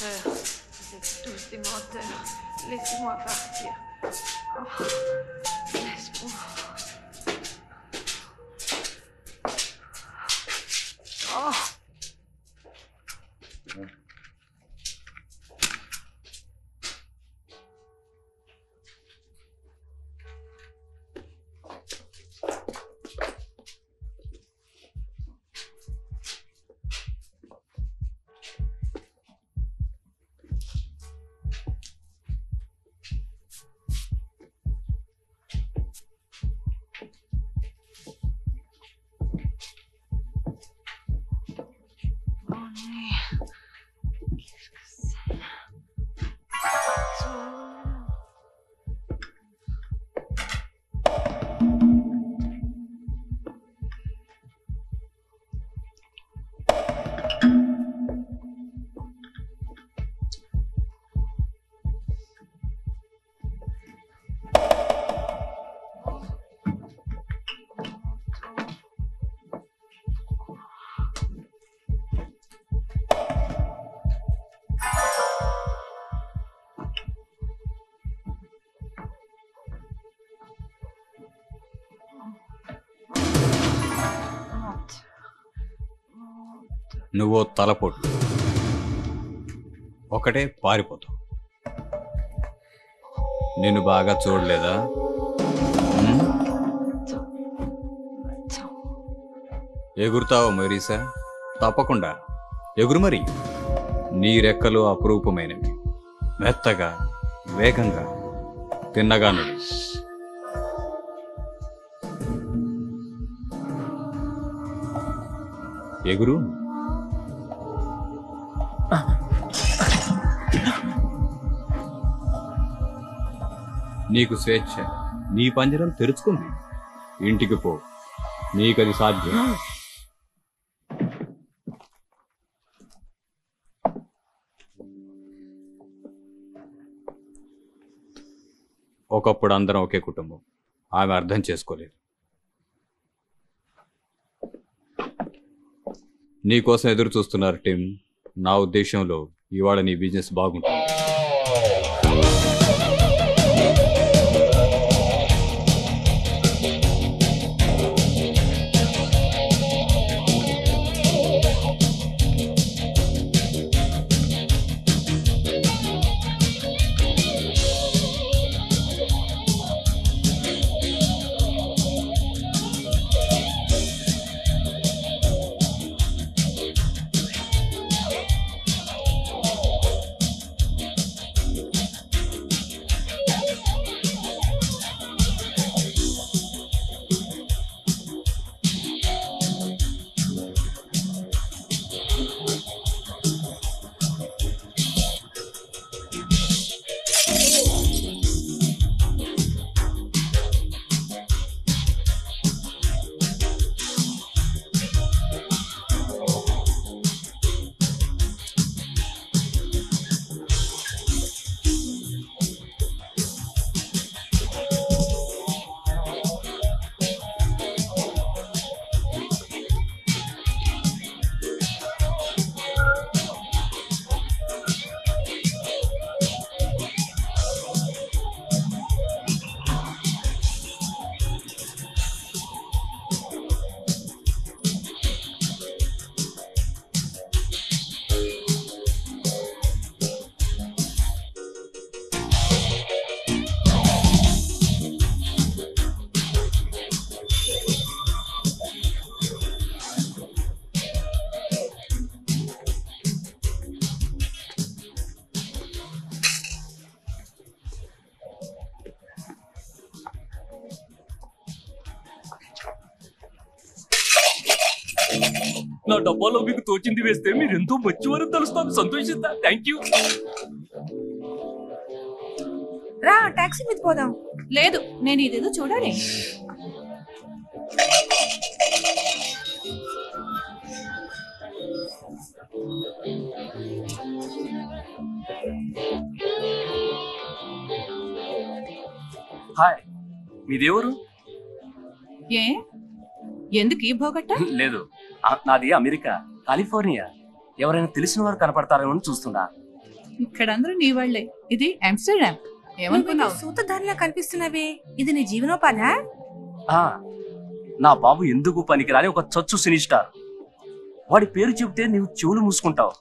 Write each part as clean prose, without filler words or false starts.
menteur. Vous êtes tous des menteurs. Laissez-moi partir. Oh, laisse-moi. Oh. నువ్వో తలపోటు ఒకటే పారిపోతావు. నేను బాగా చూడలేదా? ఎగురుతావు మరీసా? తప్పకుండా ఎగురు. మరి నీ రెక్కలు అపురూపమైనవి, మెత్తగా వేగంగా తిన్నగా నువ్వు. ఎగురు. నీకు స్వేచ్ఛ, నీ పంజరం తెరుచుకుంది. ఇంటికి పో, నీకది సాధ్యం. ఒకప్పుడు అందరం ఒకే కుటుంబం. ఆమె అర్థం చేసుకోలేదు. నీకోసం ఎదురు చూస్తున్నారు టిమ్. నా ఉద్దేశంలో ఇవాళ నీ బిజినెస్ బాగుంటుంది. నా డబ్బాలో మీకు తోచింది వేస్తే మీరు ఎంతో మంచివారు తెలుస్తాను. సంతోషిస్తా. Thank you. రా టాక్సీ మీద పోదాం. లేదు, నేను ఇదేదో చూడాలి. హాయ్, మీదేవరు? ఏ ఎందుకు ఈ భోగట్ట? లేదు, నాది అమెరికా, కాలిఫోర్నియా. ఎవరైనా తెలిసిన వారు కనపడతారేమో చూస్తున్నా. ఇక్కడందరూ నీ వాళ్లే. ఇది ఆమ్స్టర్డామ్. ఏమనుకున్నావు? సూతధారిలా కనిపిస్తున్నావే, ఇది నీ జీవనోపాధా? నా బాబు ఎందుకు పనికిరాని ఒక చచ్చు సినిస్టార్. వాడి పేరు చెబితే నీవు చెవులు మూసుకుంటావు.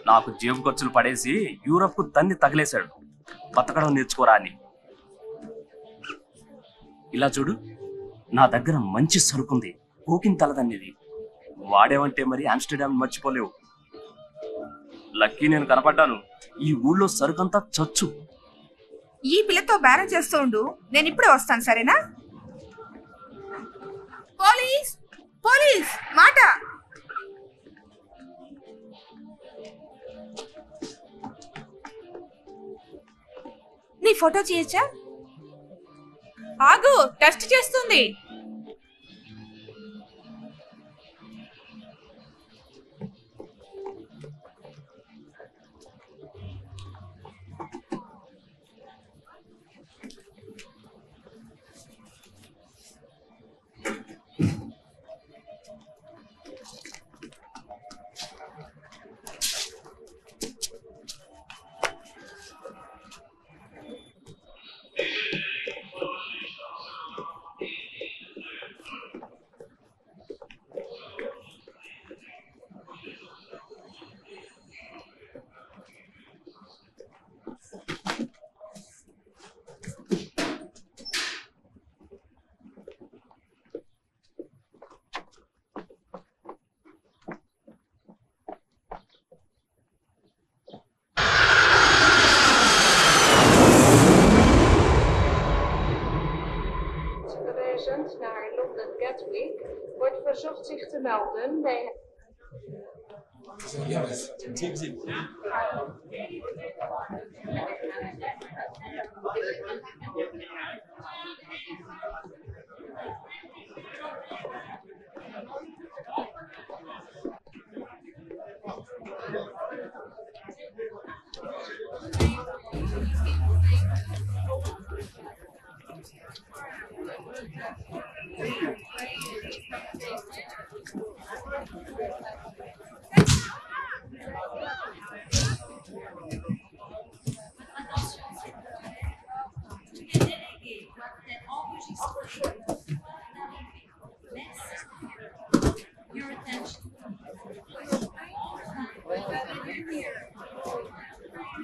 నాకు జేబు ఖర్చులు పడేసి యూరప్ కు తన్ని తగిలేశాడు. బతకడం నేర్చుకోరా అని. ఇలా చూడు, నా దగ్గర మంచి సరుకుంది. కోకిన్ తలదన్నిది వాడేవంటే మరి ఆమ్స్టర్డామ్ మర్చిపోలేవు. లక్కీ నేను కనపడ్డాను. ఈ ఊళ్ళో సరుకంతా చచ్చు. ఈ పిల్లతో బేరం చేస్తూ ఉండు, నేను ఇప్పుడే వస్తాను, సరేనా? పోలీస్ పోలీస్ మాట. నీ ఫోటో చేయొచ్చా? ఆగు, టెస్ట్ చేస్తుంది. Naar London Gatwick wordt verzocht zich te melden bij...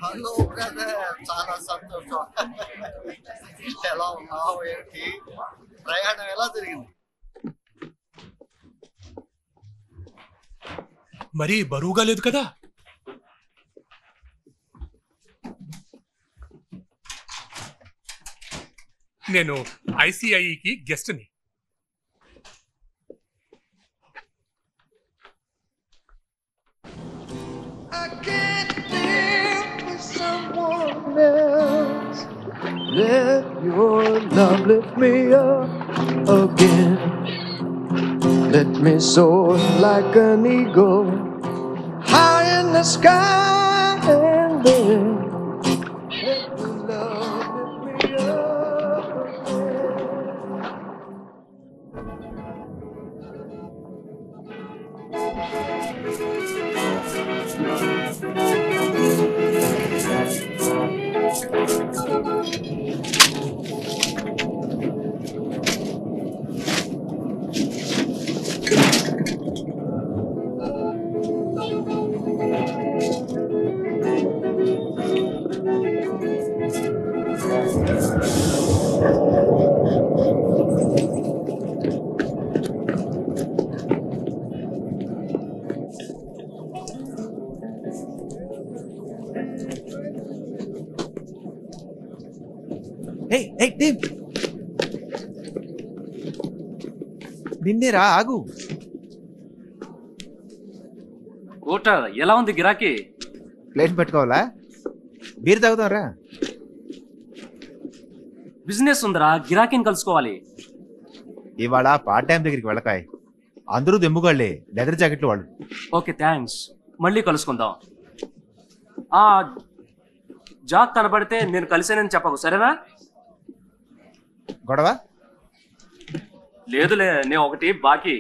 hello brother, చాలా సంతోషం. ఎలా ఉన్నావు? ఏంటి ప్రయాణం ఎలా జరిగింది? మరీ బరువుగా లేదు కదా? నేను ఐసిఐకి గెస్ట్ని. Let your love lift me up again. Let me soar like an eagle high in the sky, and then let your love lift me up నిన్నేరా, ఆగు. కోట ఎలా ఉంది గిరాకీ? ప్లేట్ పెట్టుకోవాలా? బీర్ తాగుతాం రా. బిజినెస్ ఉందిరా, గిరాకీని కలుసుకోవాలి. ఇవాళ పార్ట్ టైం దగ్గరికి వెళ్ళకాయ్. అందరూ దెమ్ముగాళ్లే, లెదర్ జాకెట్లు వాళ్ళు. ఓకే థ్యాంక్స్, మళ్ళీ కలుసుకుందాం. జాక్ కనబడితే నేను కలిసానని చెప్పకు, సరేనా? గొడవ లేదులే, నేను ఒకటి బాకీ.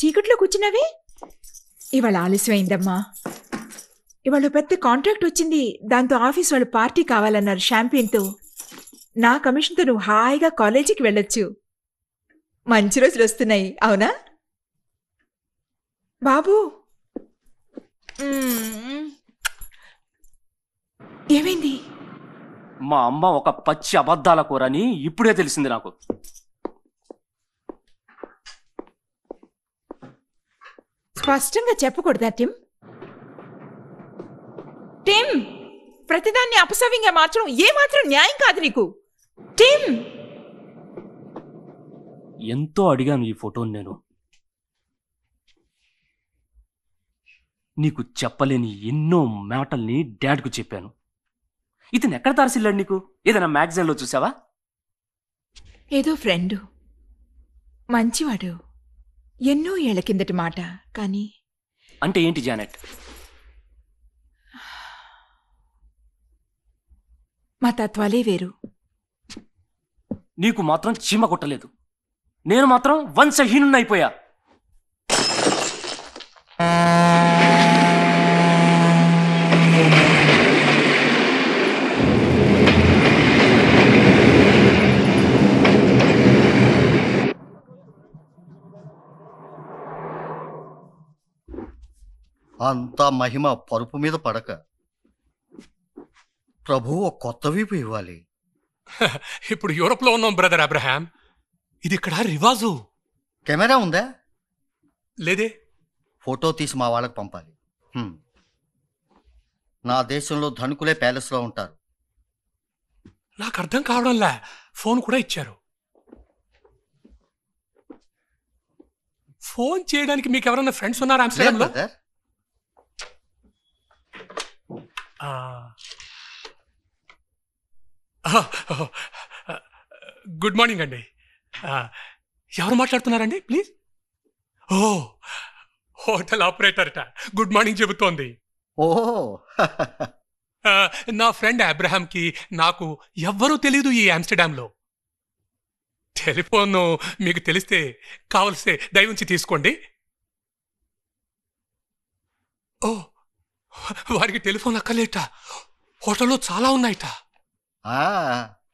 చీకట్లో కూర్చున్నావే. ఇవాళ ఆలస్యమైందమ్మా. ఇవాళ పెద్ద కాంట్రాక్ట్ వచ్చింది. దాంతో ఆఫీస్ వాళ్ళు పార్టీ కావాలన్నారు షాంపెయిన్తో. నా కమిషన్తో నువ్వు హాయిగా కాలేజీకి వెళ్ళొచ్చు. మంచి రోజులు వస్తున్నాయి, అవునా బాబు? ఏమైంది? మా అమ్మ ఒక పచ్చి అబద్ధాల కూరని ఇప్పుడే తెలిసింది నాకు. స్పష్టంగా చెప్పకూడదా టిమ్? టిమ్, ప్రతిదాన్ని అపసవ్యంగా మార్చడం ఏమాత్రం న్యాయం కాదు నీకు. టిమ్, ఎంతో అడిగాను ఈ ఫోటోని నేను. నీకు చెప్పలేని ఎన్నో మాటల్ని డాడ్కు చెప్పాను. ఇతను ఎక్కడ తరసిల్లాడు నీకు? ఏదైనా మ్యాగజైన్లో చూసావా? ఏదో ఫ్రెండు, మంచివాడు, ఎన్నో ఏళ్ల కిందటి మాట. కానీ అంటే ఏంటి జానెట్? మా తత్వాలే వేరు. నీకు మాత్రం చీమ కొట్టలేదు, నేను మాత్రం వంశహీనున్నైపోయా. అంతా మహిమ పరుపు మీద పడక ప్రభువు కొత్త వీపు ఇవ్వాలి. ఇప్పుడు యూరోప్ లో ఉన్నాం బ్రదర్ అబ్రహాం. ఇది ఇక్కడ రివాజు. కెమెరా ఉందా? లేదే. ఫోటో తీసి మా వాళ్ళకి పంపాలి. నా దేశంలో ధనికులే ప్యాలెస్లో ఉంటారు. నాకు అర్థం కావడంలా. ఫోన్ కూడా ఇచ్చారు. ఫోన్ చేయడానికి మీకు ఎవరన్నా ఫ్రెండ్స్ ఉన్నారా ఆమ్స్టర్డామ్ లో? గుడ్ మార్నింగ్ అండి. ఎవరు మాట్లాడుతున్నారండి ప్లీజ్? ఓ, హోటల్ ఆపరేటర్ట గుడ్ మార్నింగ్ చెబుతోంది. ఓ, నా ఫ్రెండ్ అబ్రహాంకి నాకు ఎవ్వరూ తెలీదు ఈ ఆమ్స్టర్డామ్లో. టెలిఫోన్ మీకు తెలిస్తే కావలసే దయవుంచి తీసుకోండి. ఓ, వారికి టెలిఫోన్ అక్కలేట. హోటల్లో చాలా ఉన్నాయిట.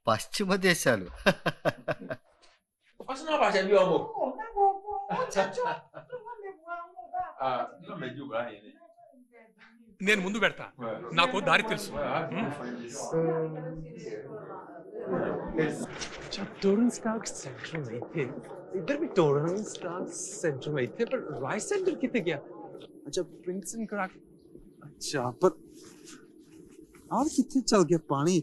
పశ్చిమ దేశాలు. నేను ముందు పెడతా, నాకు దారి తెలుసు. टोरंस्टार्क सेंटर में थे, इधर भी टोरंस्टार्क सेंटर में थे, पर राइस सेंटर कितने गया? अच्छा, प्रिंस एंड क्रैक। अच्छा, पर और कितने चल गया पानी?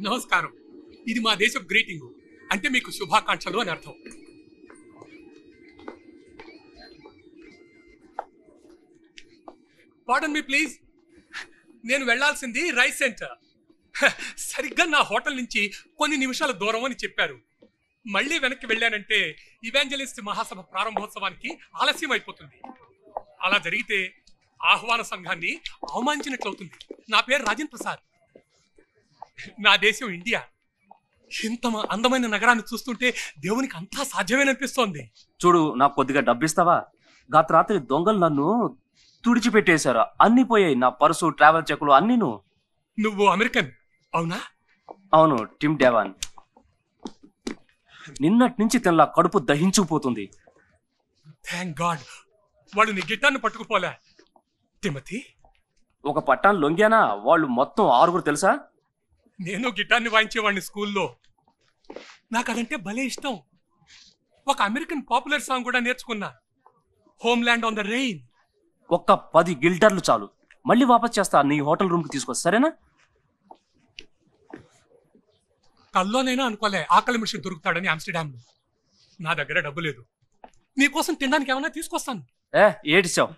నమస్కారం. ఇది మా దేశం గ్రీటింగ్, అంటే మీకు శుభాకాంక్షలు అని అర్థం. పార్డన్ మీ ప్లీజ్, నేను వెళ్లాల్సింది రైస్ సెంటర్. సరిగ్గా నా హోటల్ నుంచి కొన్ని నిమిషాల దూరం అని చెప్పారు. మళ్ళీ వెనక్కి వెళ్ళానంటే ఇవాంజలిస్ట్ మహాసభ ప్రారంభోత్సవానికి ఆలస్యం అయిపోతుంది. అలా జరిగితే ఆహ్వాన సంఘాన్ని అవమానించినట్లవుతుంది. నా పేరు రాజేంద్ర ప్రసాద్. నా దేశం ఇండియా. ఇంత అందమైన నగరాన్ని చూస్తుంటే దేవునికి అంతా సాధ్యమేననిపిస్తోంది. చూడు, నాకు కొద్దిగా డబ్బిస్తావా? గత రాత్రి దొంగలు నన్ను తుడిచిపెట్టేశారు. అన్ని పోయాయి, నా పర్సు, ట్రావెల్ చెక్కులు అన్నీను. నువ్వు అమెరికన్ అవునా? అవును, టిమ్ డెవాన్. నిన్నటి నుంచి తినలా, కడుపు దహించుకుపోతుంది. థ్యాంక్ గాడ్ వాళ్ళు నీ గిటార్ను పట్టుకుపోలే. తిమతి, ఒక పట్టాన్ని లొంగానా, వాళ్ళు మొత్తం 6 తెలుసా? నేను గిటార్ని వాయించేవాడిని స్కూల్లో. నాకు అదంటే భలే ఇష్టం. ఒక అమెరికన్ పాపులర్ సాంగ్ కూడా నేర్చుకున్నా, home land on the rain. ఒక్క 10 గిల్డర్లు చాలు, మళ్ళీ వాపస్ చేస్తా, నీ హోటల్ రూమ్ కి తీసుకొస్తా, సరేనా? కల్లోనైనా అనుకోలే ఆకలి మనిషి దొరుకుతాడని ఆమ్స్టర్డామ్ లో. నా దగ్గర డబ్బు లేదు, నీకోసం తినడానికి ఏమైనా తీసుకొస్తాను. ఏడిచావు.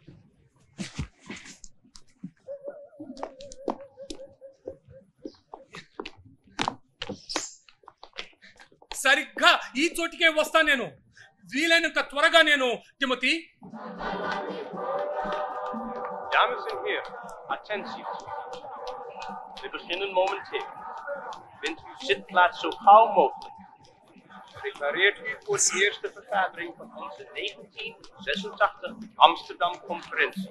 సరిగ్గా ఈ చోటికే వస్తా నేను, వీలైనంత త్వరగా నేను. టిమోథీ, Dames en heren, attentie. We beginnen momenteel. Vindt uw zitplaats zo gauw mogelijk. Prepareert u voor de eerste vergadering van onze 1986 Amsterdam Conferentie.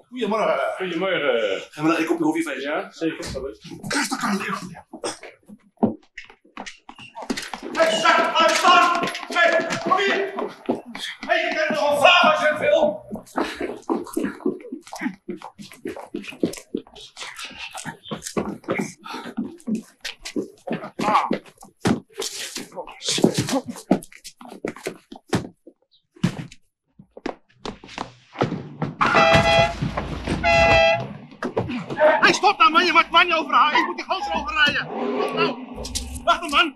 Goedemorgen. Goedemorgen. Gaan we nog een kopje koffie van? Ja, zeker. Kijk, daar kan het liggen. Hey, Sam, blijf staan! Hey, kom hier! Hey, je bent nog een vraag als je het wil! Hey, stop nou man, je maakt man overhalen. Ik moet die gozer overrijden. Stop nou. Wacht een man.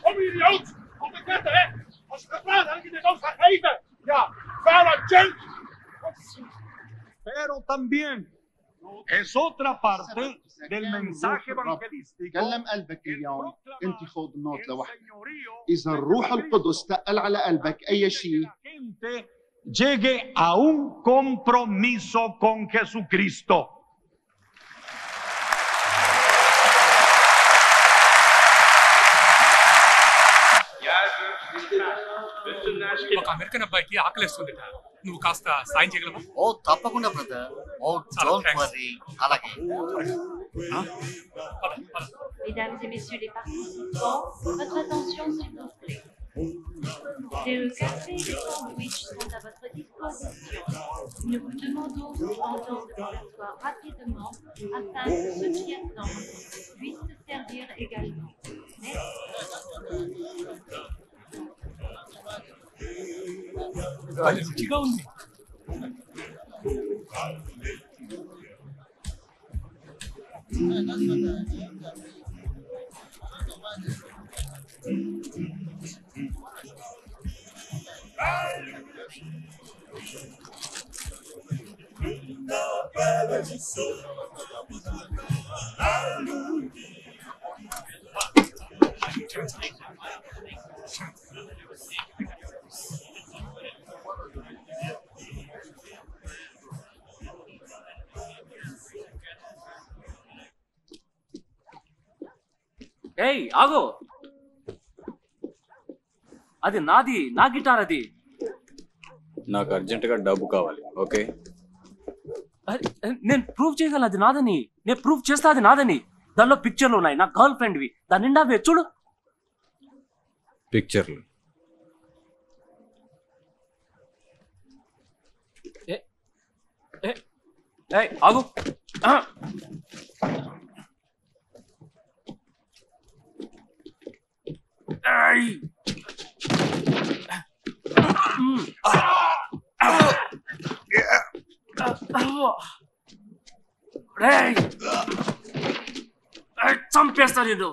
Kom hier, idioot! Op de ketten, hè! Als je gaat praten, heb ik je dit ook gegeven! Ja, vuile junk! Pero también es otra parte del mensaje evangelístico. كلم قلبك اليوم انت خذ نوت لوحدك. اذا الروح القدس تقل على قلبك اي شيء Llegue a un compromiso con Jesucristo. ఒక American అబ్బాయికి ఆకలిస్తుందట, నువ్వు కాస్త సాయం చేయగలవా? ఓ తప్పకుండా brother. Oh don't worry. అలాగే. Mesdames et messieurs les participants, votre attention s'il vous plaît. Le café et les sandwichs sont à votre disposition. Nous vous demandons cependant de vous asseoir rapidement afin que ceux qui attendent puissent se servir également. భలే రుచిగా ఉంది. ఏయ్ ఆగో, అది నాది, నా guitar అది. నాకు అర్జెంటుగా డబ్బు కావాలి. ఓకే, నేను ప్రూవ్ చేయగలను అది నాదని. నేను ప్రూవ్ చేస్తా అది నాదని. దానిలో పిక్చర్లు ఉన్నాయి, నా గర్ల్ ఫ్రెండ్వి. దాని నిండా అవే చూడు. పిక్చర్లు ఆగు. చంపేస్తా నేను.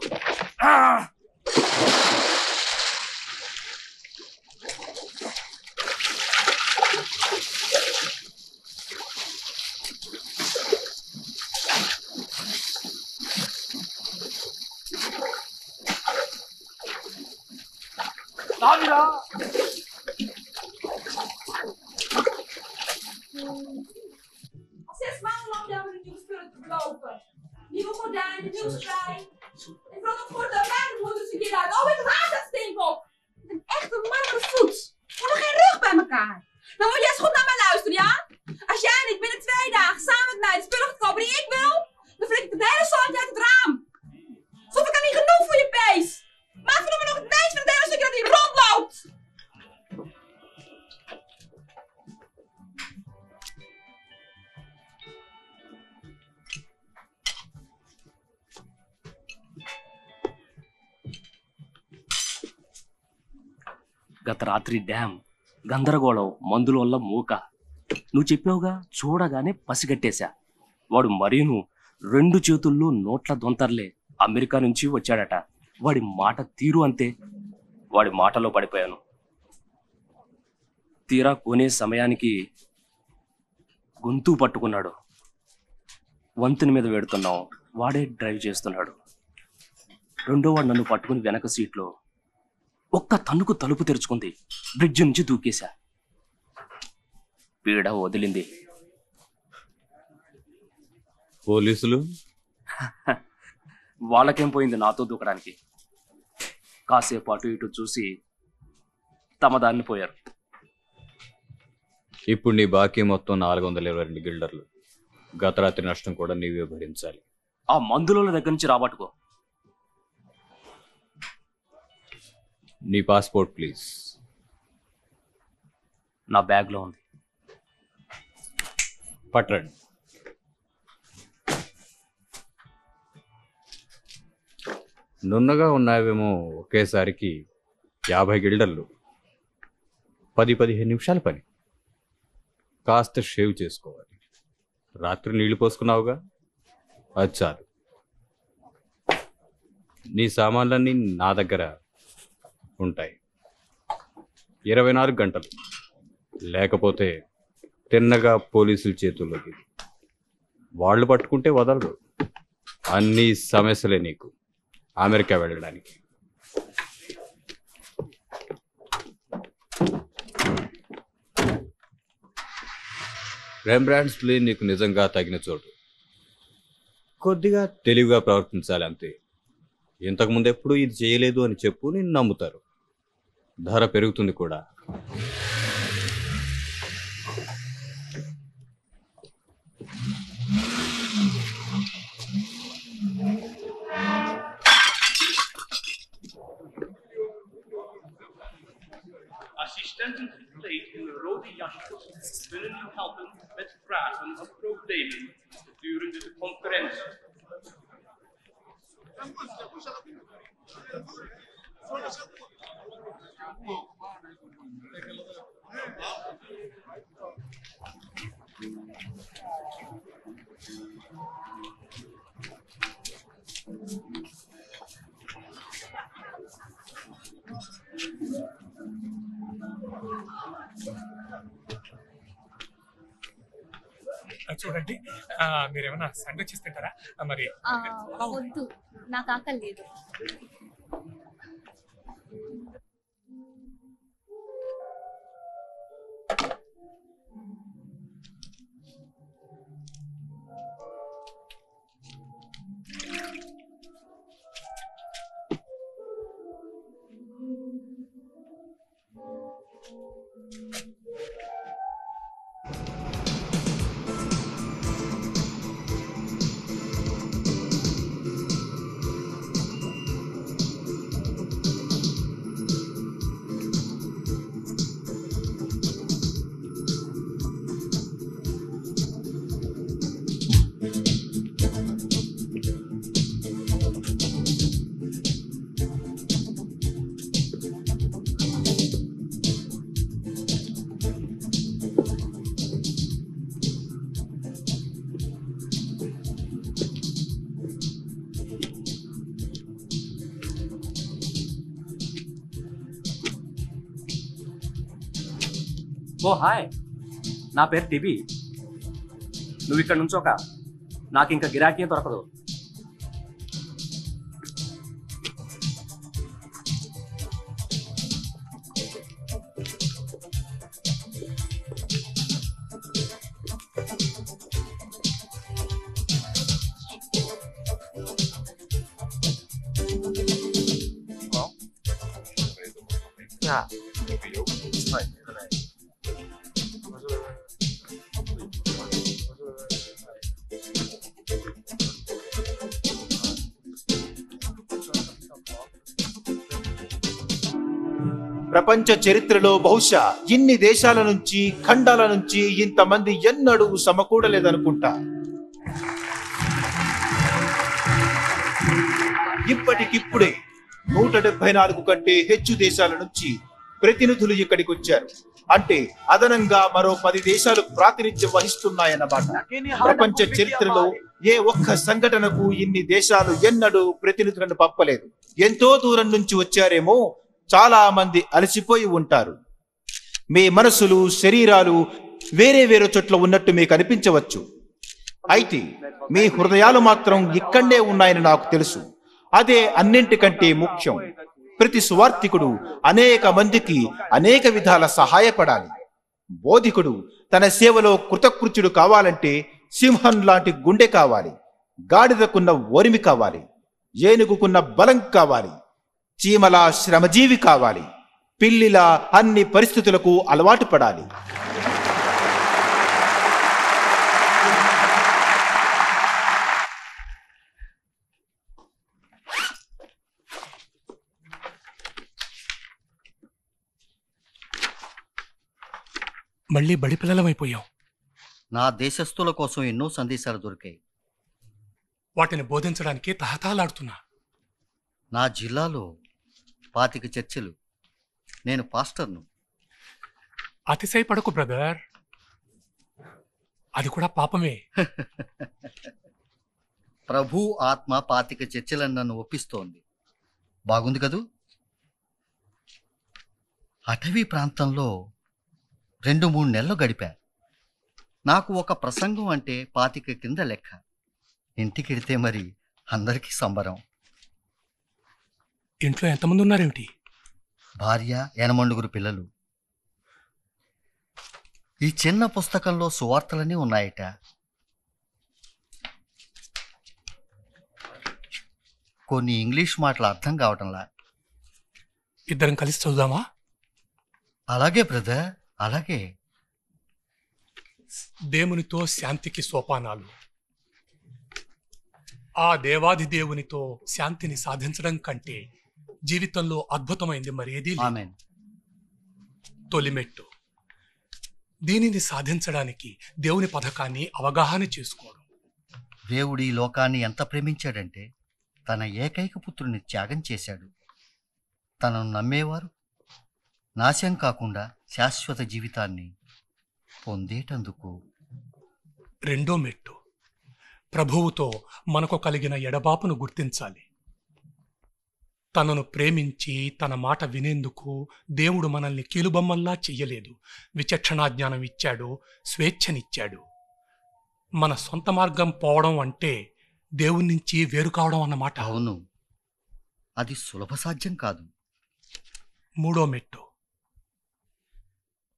Sinds maandenlang hebben we de nieuwspullen te beloven. Nieuwe gordijnen, nieuw schijn. En vooral nog voor de ruimte moeten ze hier uit. Oh, ik haat dat stinkop. Een echte man met een voet. We hebben geen rug bij elkaar. Dan moet je eens goed naar mij luisteren, ja? Als jij niet binnen 2 dagen samen met mij de spullen gaat kopen die ik wil, dan flik ik het hele zootje uit het raam. Soms ik kan niet genoeg voor je beest. Maak van me nog het meest van het hele stukje dat hij rondloopt. గత రాత్రి dam గందరగోళం మందుల వల్ల మూక. నువ్వు చెప్పావుగా, చూడగానే పసిగట్టేశా. వాడు మరీను 2 చేతుల్లో నోట్ల దొంతర్లే అమెరికా నుంచి వచ్చాడట. వాడి మాట తీరు అంతే. వాడి మాటలో పడిపోయాను. తీరా కొనే సమయానికి గొంతు పట్టుకున్నాడు. వంతెన మీద వెడుతున్నాం, వాడే డ్రైవ్ చేస్తున్నాడు. రెండో వాడు నన్ను పట్టుకుని వెనక సీట్లో ఒక్క తన్నుకు తలుపు తెరుచుకుంది. బ్రిడ్జ్ నుంచి దూకేశా. పీడ వదిలింది. పోలీసులు వాళ్ళకేం పోయింది నాతో దూకడానికి. కాసేపు అటు ఇటు చూసి తమ దాన్ని పోయారు. ఇప్పుడు నీ బాకీ మొత్తం 422 గిల్డర్లు. గత రాత్రి నష్టం కూడా నీవే భరించాలి. ఆ మందుల దగ్గర నుంచి రాబట్టుకో. నీ పాస్పోర్ట్ ప్లీజ్. నా బ్యాగ్లో ఉంది. పట్టండి. నున్నగా ఉన్నావేమో. ఒకేసారికి 50 గిల్డర్లు, 10-15 నిమిషాల పని. కాస్త షేవ్ చేసుకోవాలి. రాత్రి నీళ్లు పోసుకున్నావుగా, అది చాలు. నీ సామాన్లన్నీ నా దగ్గర ఉంటాయి. 24 గంటలు. లేకపోతే తిన్నగా పోలీసుల చేతుల్లోకి. వాళ్ళు పట్టుకుంటే వదలరు. అన్ని సమస్యలే నీకు అమెరికా వెళ్ళడానికి. రెంబ్రాండ్స్ ప్లే నీకు నిజంగా తగిన చోటు. కొద్దిగా తెలివిగా ప్రవర్తించాలి అంతే. ఇంతకుముందు ఎప్పుడు ఇది చేయలేదు అని చెప్పు, నేను నమ్ముతారు. ధర పెరుగుతుంది కూడా. Assistenten gekleed in de rode jasjes kunnen u helpen met vragen of problemen gedurende de conferentie. చూడండి, మీరేమన్నా శాండ్విచ్ ఇస్తుంటారా? మరి వద్దు, నాకు ఆకలి లేదు. ఓ హాయ్, నా పేరు టిబి. నువ్వు ఇక్కడ నుంచోక, నాకు ఇంకా గిరాకీ దొరకదు. ప్రపంచ చరిత్రలో బహుశా ఇన్ని దేశాల నుంచి ఖండాల నుంచి ఇంతమంది ఎన్నడూ సమకూడలేదనుకుంటా. ఇప్పటికిప్పుడే 174 కంటే ಹೆಚ್ಚు దేశాల నుంచి ప్రతినిధులు ఇక్కడికి వచ్చారు. అంటే అదనంగా మరో 10 దేశాలు ప్రాతినిధ్యం వహిస్తున్నాయన్నమాట. ప్రపంచ చరిత్రలో ఏ ఒక్క సంఘటనకు ఇన్ని దేశాలు ఎన్నడూ ప్రతినిధులను పంపలేదు. ఎంతో దూరం నుంచి వచ్చారేమో, చాలా మంది అలసిపోయి ఉంటారు. మీ మనసులు, శరీరాలు వేరే వేరే చోట్ల ఉన్నట్టు మీకు అనిపించవచ్చు. అయితే మీ హృదయాలు మాత్రం ఇక్కడే ఉన్నాయని నాకు తెలుసు. అదే అన్నింటికంటే ముఖ్యం. ప్రతి సువార్థికుడు అనేక మందికి అనేక విధాల సహాయపడాలి. బోధికుడు తన సేవలో కృతకృత్యుడు కావాలంటే సింహం లాంటి గుండె కావాలి, గాడిదకున్న ఓరిమి కావాలి, ఏనుగుకున్న బలం కావాలి, చీమలా శ్రమజీవి కావాలి, పిల్లిలా అన్ని పరిస్థితులకు అలవాటు పడాలి. మళ్ళీ బడి పిల్లలమైపోయాం. నా దేశస్థుల కోసం ఎన్నో సందేశాలు దొరికాయి. వాటిని బోధించడానికి తహతహలాడుతున్నా. నా జిల్లాలో 25 చర్చిలు. నేను పాస్టర్ను. అతిశయపడకు బ్రదర్, అది కూడా పాపమే. ప్రభు ఆత్మ 25 చర్చిలను నన్ను ఒప్పిస్తోంది. బాగుంది కదూ? అటవీ ప్రాంతంలో 2-3 నెలలు గడిపా. నాకు ఒక ప్రసంగం అంటే 25 కింద లెక్క. ఇంటికెడితే మరి అందరికీ సంబరం. ఇంట్లో ఎంతమంది ఉన్నారేమిటి? భార్య, 8 పిల్లలు. ఈ చిన్న పుస్తకంలో సువార్తలన్నీ ఉన్నాయట. కొన్ని ఇంగ్లీష్ మాటలు అర్థం కావటంలా. ఇద్దరం కలిసి చదువుదామా? అలాగే బ్రదర్, అలాగే. దేవునితో శాంతికి సోపానాలు. ఆ దేవాది దేవునితో శాంతిని సాధించడం కంటే జీవితంలో అద్భుతమైంది మరేదీ లేదు. తొలిమెట్టు. దీనిని సాధించడానికి దేవుని పథకాన్ని అవగాహన చేసుకోవడం. దేవుడి లోకాన్ని ఎంత ప్రేమించాడంటే తన ఏకైక పుత్రుని త్యాగం చేశాడు. తనను నమ్మేవారు నాశనం కాకుండా శాశ్వత జీవితాన్ని పొందేటందుకు. రెండో మెట్టు. ప్రభువుతో మనకు కలిగిన ఎడబాపును గుర్తించాలి. తనను ప్రేమించి తన మాట వినేందుకు దేవుడు మనల్ని కీలుబొమ్మల్లా చెయ్యలేదు. విచక్షణా జ్ఞానం ఇచ్చాడు, స్వేచ్ఛనిచ్చాడు. మన సొంత మార్గం పోవడం అంటే దేవుని నుంచి వేరు కావడం అన్నమాట. అవును, అది సులభ సాధ్యం కాదు. మూడో మెట్టు.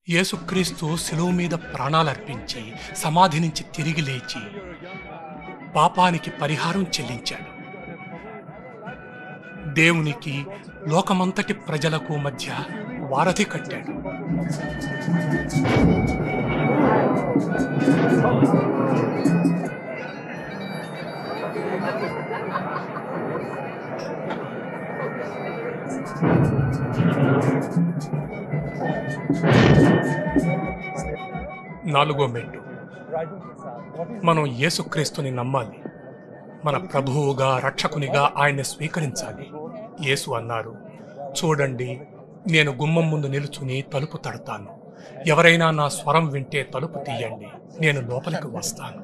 యేసుక్రీస్తు శిలువ మీద ప్రాణాలర్పించి సమాధి నుంచి తిరిగి లేచి పాపానికి పరిహారం చెల్లించాడు. దేవునికి లోకమంతటి ప్రజలకు మధ్య వారధి కట్టాడు. నాలుగో మెట్టు. మనం యేసుక్రీస్తుని నమ్మాలి. మన ప్రభువుగా, రక్షకునిగా ఆయన్ని స్వీకరించాలి. యేసు అన్నారు, చూడండి, నేను గుమ్మం ముందు నిలుచుని తలుపు తడతాను. ఎవరైనా నా స్వరం వింటే తలుపు తీయండి, నేను లోపలికి వస్తాను.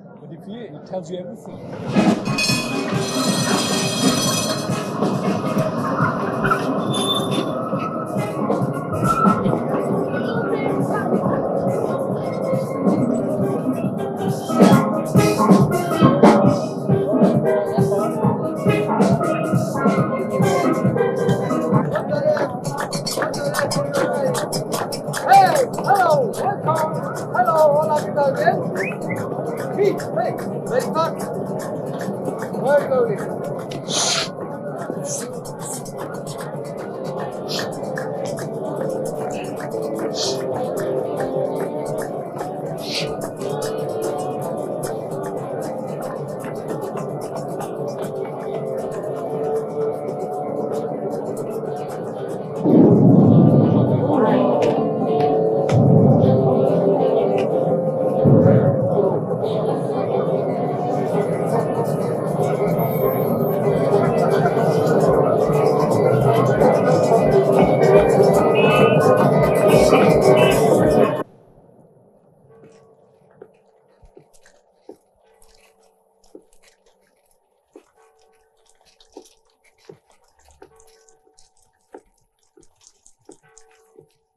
welcome. Hello, hola, ¿qué tal? ¿Bien? Hey, hey, ready, Mark? Where are you going?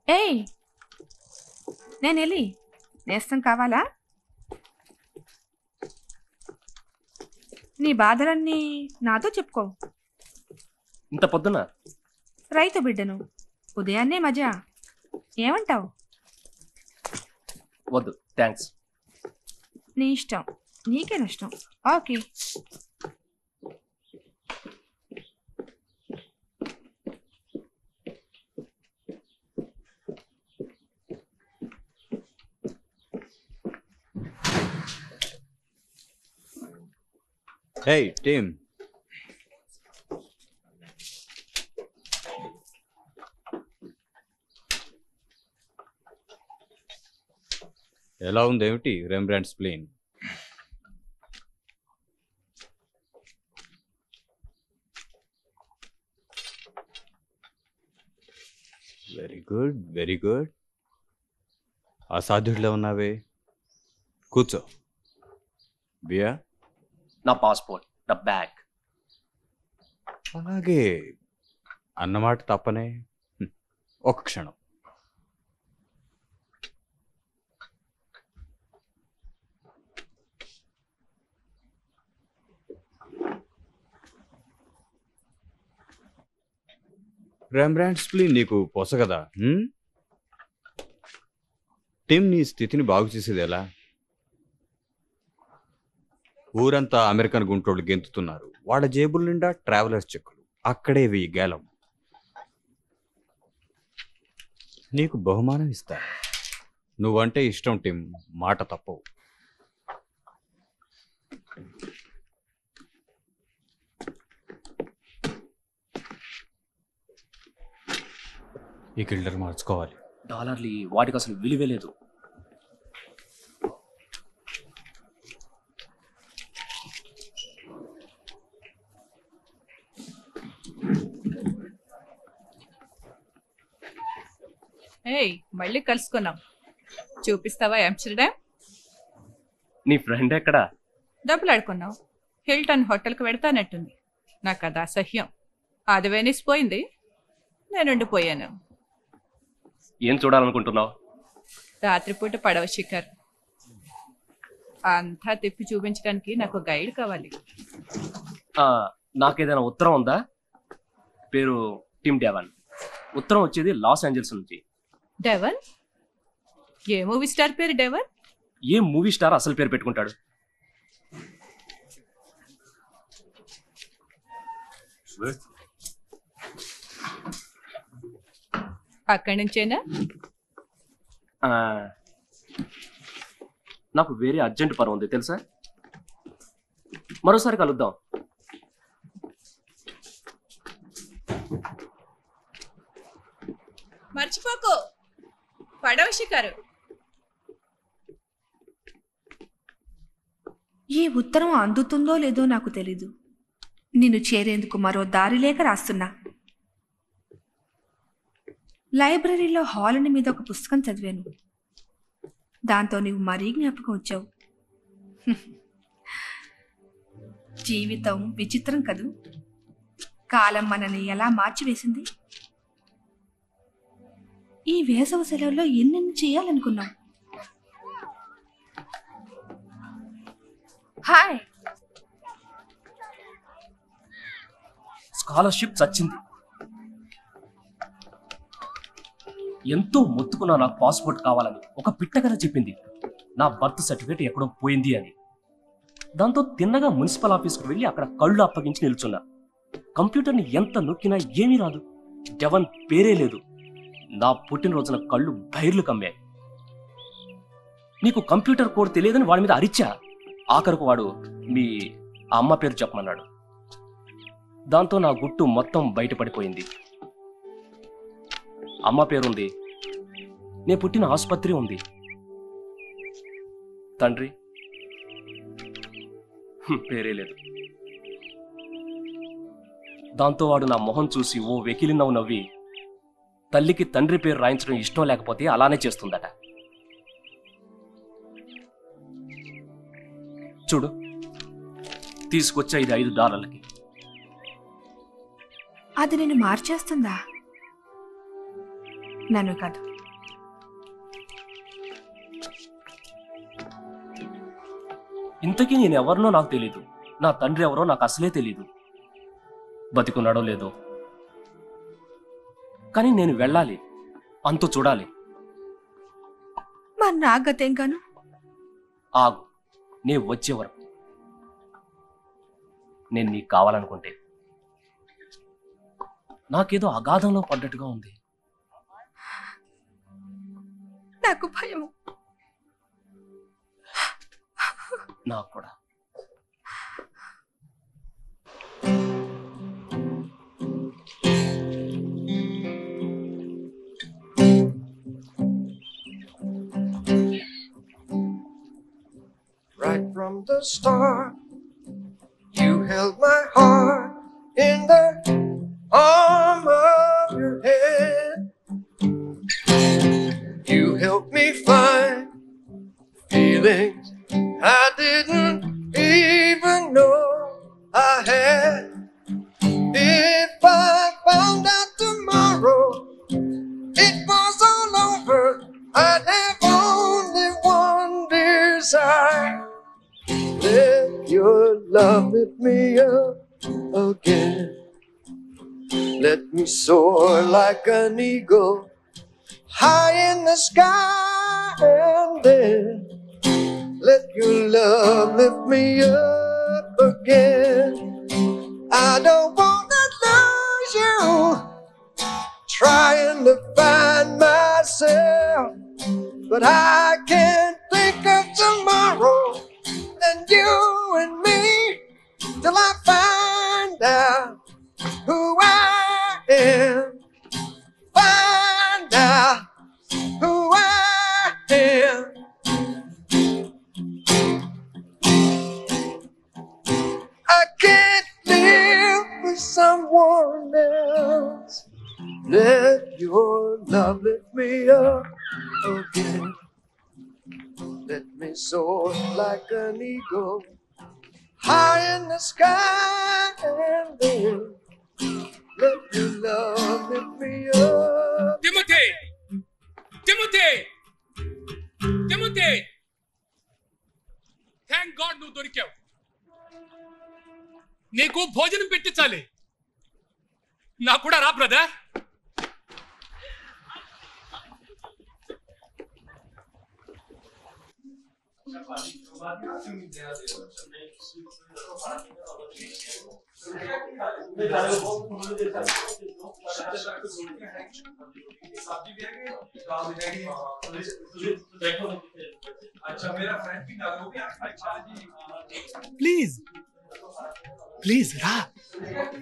ఏయ్ నేను వెళ్ళి నేస్తం కావాలా? నీ బాధలన్నీ నాతో చెప్పుకో. ఇంత పొద్దున రైతు బిడ్డను ఉదయాన్నే మజా. ఏమంటావు? వద్దు, థ్యాంక్స్. నీ ఇష్టం, నీకే నష్టం. ఓకే. Hey, Tim. ఎలా ఉందేమిటి Rembrandt's plane? Very good, very good. అసాధ్యుడిలో ఉన్నావే. కూర్చో. బియా? నా పాస్పోర్ట్, నా బ్యాగ్. అలాగే అన్నమాట తప్పనే. ఒక క్షణం. రెమ్బ్రాండ్స్ ప్లేన్ నీకు పొసగదా? టిమ్ నీ స్థితిని బాగు చేసేది ఎలా? ఊరంతా అమెరికన్ గుంటోళ్ళు గెంతుతున్నారు. వాళ్ళ జేబుల నిండా ట్రావెలర్స్ చెక్కులు. అక్కడే వెయ్యి గేలం. నీకు బహుమానం ఇస్తా. నువ్వంటే ఇష్టం టిమ్, మాట తప్పవు. ఈ గిల్డర్ మార్చుకోవాలి. డాలర్లు వాటికి అసలు విలువే లేదు. ఏయ్, మళ్ళీ కలుసుకున్నాం. చూపిస్తావా ఆమ్స్టర్డామ్? నీ ఫ్రెండ్ ఎక్కడా? డబ్బులు ఆడుకున్నావు. హిల్టన్ హోటల్కి వెడతానట్టుంది. నాకు అది అసహ్యం. అది వెనిస్ పోయింది, నేను ఉండిపోయాను. ఏం చూడాలనుకుంటున్నావు? రాత్రిపూట పడవ షికార్. అంతా తిప్పి చూపించడానికి నాకు గైడ్ కావాలి. నాకేదైనా ఉత్తరం ఉందా? పేరు టిమ్ డెవన్. ఉత్తరం వచ్చేది లాస్ ఏంజల్స్ నుంచి. డెవన్? ఏ మూవీ స్టార్ పేరు డెవన్? ఏ మూవీ స్టార్ అసలు పేరు పెట్టుకుంటాడు? అక్కడి నుంచేనా? నాకు వేరే అర్జెంట్ పని ఉంది తెలుసా. మరోసారి కలుద్దాం. మర్చిపోకు, పడవ షికారు. ఈ ఉత్తరం అందుతుందో లేదో నాకు తెలీదు. నిన్ను చేరేందుకు మరో దారి లేక రాస్తున్నా. లైబ్రరీలో హాలని మీద ఒక పుస్తకం చదివాను. దాంతో నీవు మరీ జ్ఞాపకం వచ్చావు. జీవితం విచిత్రం కదూ. కాలం మనని ఎలా మార్చివేసింది. ఈ వేసవి సెలవుల్లో ఎన్నెన్ని చేయాలనుకున్నాం. హాయ్. స్కాలర్షిప్ చచ్చింది. ఎంతో మొత్తుకున్నా నాకు పాస్పోర్ట్ కావాలని. ఒక పిట్ట కథ చెప్పింది నా బర్త్ సర్టిఫికేట్ ఎక్కడో పోయింది అని. దాంతో తిన్నగా మున్సిపల్ ఆఫీస్కి వెళ్ళి అక్కడ కళ్ళు అప్పగించి నిల్చున్నా. కంప్యూటర్ని ఎంత నొక్కినా ఏమీ రాదు. డెవన్ పేరే లేదు. నా పుట్టినరోజున కళ్ళు బైర్లు కమ్మాయి. నీకు కంప్యూటర్ కోడ్ తెలియదని వాడి మీద అరిచా. ఆఖరకు వాడు మీ అమ్మ పేరు చెప్పమన్నాడు. దాంతో నా గుట్టు మొత్తం బయటపడిపోయింది. అమ్మ పేరుంది, నేను పుట్టిన ఆసుపత్రి ఉంది. తండ్రి పేరే లేదు. దాంతో వాడు నా మొహం చూసి ఓ వెకిలి నవ్వు నవ్వి, తల్లికి తండ్రి పేరు రాయించడం ఇష్టం లేకపోతే అలానే చేస్తుందట. చూడు, తీసుకొచ్చా ఇది $5. అది నేను మార్చేస్తుందా? నన్ను కాదు. ఇంతకీ నేను ఎవరినో నాకు తెలీదు. నా తండ్రి ఎవరో నాకు అసలే తెలీదు. బతికున్నాడో లేదో. కానీ నేను వెళ్ళాలి, అంతు చూడాలి. మరి నా గతేం గాను? ఆగు, నేను వచ్చే వరకు. నేను నీకు కావాలనుకుంటే నాకేదో అగాధంలో పడ్డట్టుగా ఉంది. నాకు భయం. నాకు కూడా. Right from the start, you held my heart in the palm of your hand. You helped me find feelings I didn't even know I had. If I found out tomorrow it was all over, I'd have only one desire. Let your love lift me up again. Let me soar like an eagle high in the sky, and then let your love lift me up again. I don't wanna lose you, trying to find myself, but I can't think of tomorrow and you and me till I find out who I am. Find out who I am. I can't live with someone else. Let your love lift me up again. Let me soar like an eagle high in the sky, and then let your love lift me up. Timothy! Timothy! Timothy! Thank God నువ్వు దొరికావు. నీకు భోజనం పెట్టించాలి. నా కూడా రా brother. Please please రా,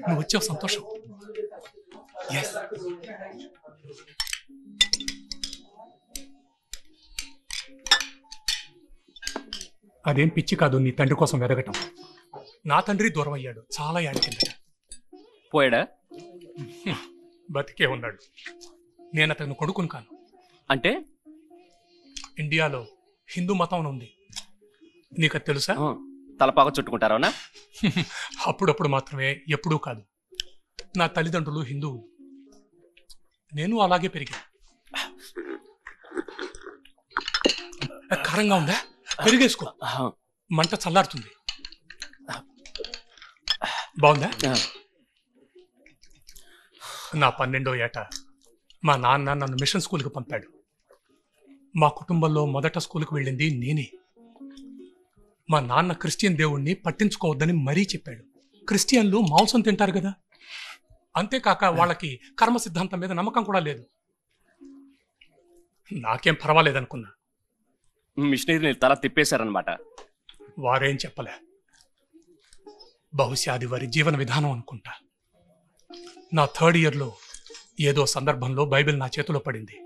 నువ్వు వచ్చావు సంతోషం. ఎస్ అదేం పిచ్చి కాదు నీ తండ్రి కోసం వెదగటం. నా తండ్రి దూరం అయ్యాడు చాలా ఏళ్ళ కిందట. పోయాడా? బతికే ఉన్నాడు. నేను అతను కొడుకును కాను. అంటే ఇండియాలో హిందూ మతం ఉంది, నీకు అది తెలుసా? తలపాక చుట్టుకుంటారా? అప్పుడప్పుడు మాత్రమే, ఎప్పుడూ కాదు. నా తల్లిదండ్రులు హిందువులు, నేను అలాగే పెరిగా. కారంగా ఉందా? పెరిగేసుకో, మంట చల్లారుతుంది. బాగుందా? నా 12వ ఏట మా నాన్న నన్ను మిషన్ స్కూల్కి పంపాడు. మా కుటుంబంలో మొదట స్కూల్కి వెళ్ళింది నేనే. మా నాన్న క్రిస్టియన్ దేవుణ్ణి పట్టించుకోవద్దని మరీ చెప్పాడు. క్రిస్టియన్లు మాంసం తింటారు కదా, అంతేకాక వాళ్ళకి కర్మ సిద్ధాంతం మీద నమ్మకం కూడా లేదు. నాకేం పర్వాలేదనుకున్నా. మిషనరీని తల తిప్పేశారనమాట. వారేం చెప్పలే. బహుశా అది వారి జీవన విధానం అనుకుంటా. నా 3rd ఇయర్లో ఏదో సందర్భంలో బైబిల్ నా చేతిలో పడింది.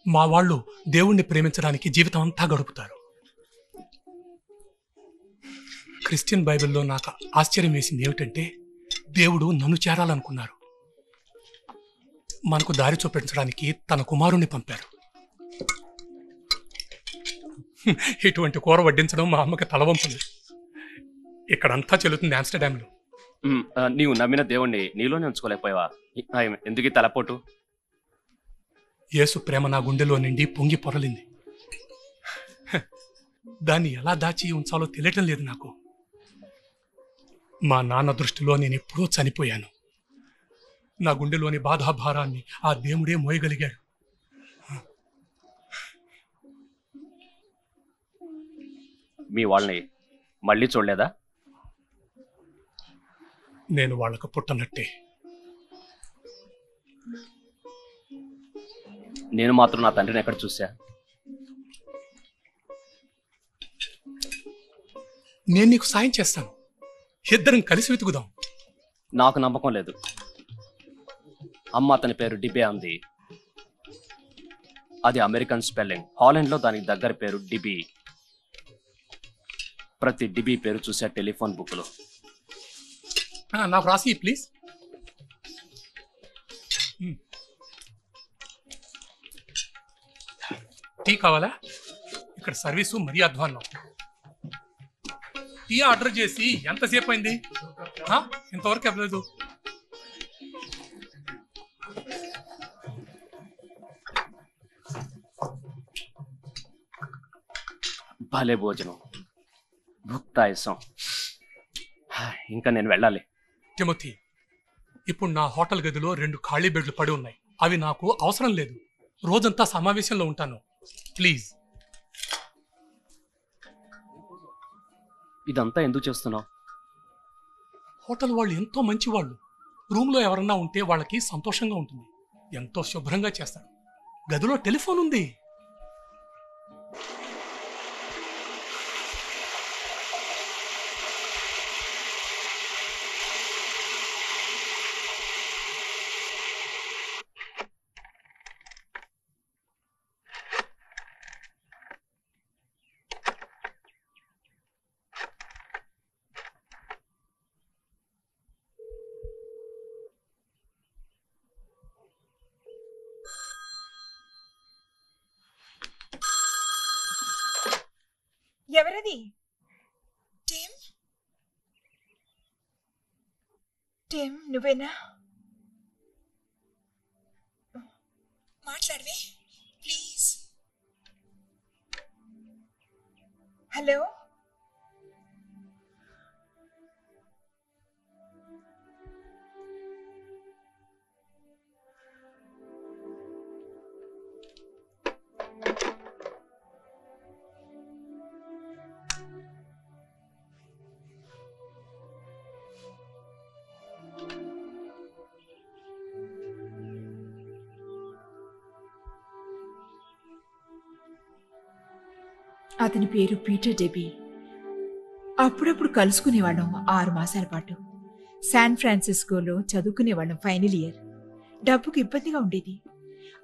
మా వాళ్ళు దేవుణ్ణి ప్రేమించడానికి జీవితం అంతా గడుపుతారు. క్రిస్టియన్ బైబిల్లో నాకు ఆశ్చర్యం వేసింది ఏమిటంటే, దేవుడు నన్ను చేరాలనుకున్నారు. మనకు దారి చూపించడానికి తన కుమారుణ్ణి పంపారు. ఇటువంటి కూర వడ్డించడం మా అమ్మకి తలవంపులు. ఇక్కడంతా చెల్లుతుంది ఆమ్స్టర్డామ్లో. నీవు నమ్మిన దేవుణ్ణి నీలోనే ఉంచుకోలేకపోయావా? ఎందుకు తలపోటు? యేసు ప్రేమ నా గుండెలో నిండి పొంగి పొరలింది. దాన్ని ఎలా దాచి ఉంచాలో తెలియటం లేదు నాకు. మా నాన్న దృష్టిలో నేను ఎప్పుడూ చనిపోయాను. నా గుండెలోని బాధాభారాన్ని ఆ దేవుడే మోయగలిగాడు. మీ వాళ్ళని మళ్ళీ చూడలేదా? నేను వాళ్ళకు పుట్టనట్టే. నేను మాత్రం నా తండ్రిని ఎక్కడ చూసా? నేను నీకు సాయం చేస్తాను. ఇద్దరం కలిసి వెతుకుదాం. నాకు నమ్మకం లేదు. అమ్మ అతని పేరు డిబే అంది. అది అమెరికన్ స్పెల్లింగ్. హాలండ్లో దానికి దగ్గర పేరు డిబీ. ప్రతి డిబీ పేరు చూసా టెలిఫోన్ బుక్లో. నాకు రాసి ప్లీజ్. టీ కావాలా? ఇక్కడ సర్వీసు మరీ అధ్వాన్నం. టీ ఆర్డర్ చేసి ఎంతసేపు అయింది? ఇంతవరకు అవ్వలేదు. భలే భోజనం, భుక్తాయసం. ఇంకా నేను వెళ్ళాలి. తిమోతి, ఇప్పుడు నా హోటల్ గదిలో 2 ఖాళీ బెడ్లు పడి ఉన్నాయి. అవి నాకు అవసరం లేదు. రోజంతా సమావేశంలో ఉంటాను. ప్లీజ్. ఇదంతా ఎందుకు చేస్తున్నావు? హోటల్ వాళ్ళు ఎంతో మంచి వాళ్ళు. రూమ్లో ఎవరన్నా ఉంటే వాళ్ళకి సంతోషంగా ఉంటుంది. ఎంతో శుభ్రంగా చేస్తారు. గదిలో టెలిఫోన్ ఉంది. ఎవరది? టిమ్, నువ్వేనా? మాట్లాడవే ప్లీజ్. హలో, అతని పేరు పీటర్ డెబీ. అప్పుడప్పుడు కలుసుకునేవాళ్ళం 6 మాసాల పాటు. శాన్ ఫ్రాన్సిస్కోలో చదువుకునేవాళ్ళం ఫైనల్ ఇయర్. డబ్బుకు ఇబ్బందిగా ఉండేది.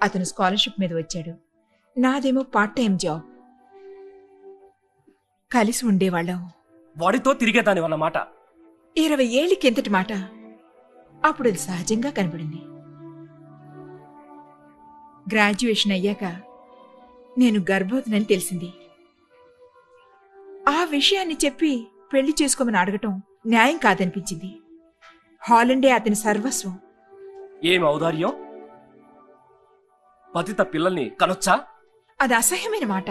అతను స్కాలర్షిప్ మీద వచ్చాడు. నాదేమో పార్ట్ టైం జాబ్. కలిసి ఉండేవాళ్ళం. వాడితో తిరిగేదాని వల్ల మాట 20 ఏళ్ల కిందటి మాట. అప్పుడు అది సహజంగా కనబడింది. గ్రాడ్యుయేషన్ అయ్యాక నేను గర్భవతినని తెలిసింది. ఆ విషయాన్ని చెప్పి పెళ్లి చేసుకోమని అడగటం న్యాయం కాదనిపించింది. హాలండే అతని సర్వస్వం. ఏం ఔదార్యం! పతిత పిల్లల్ని కనొచ్చా? అది అసహ్యమైన మాట.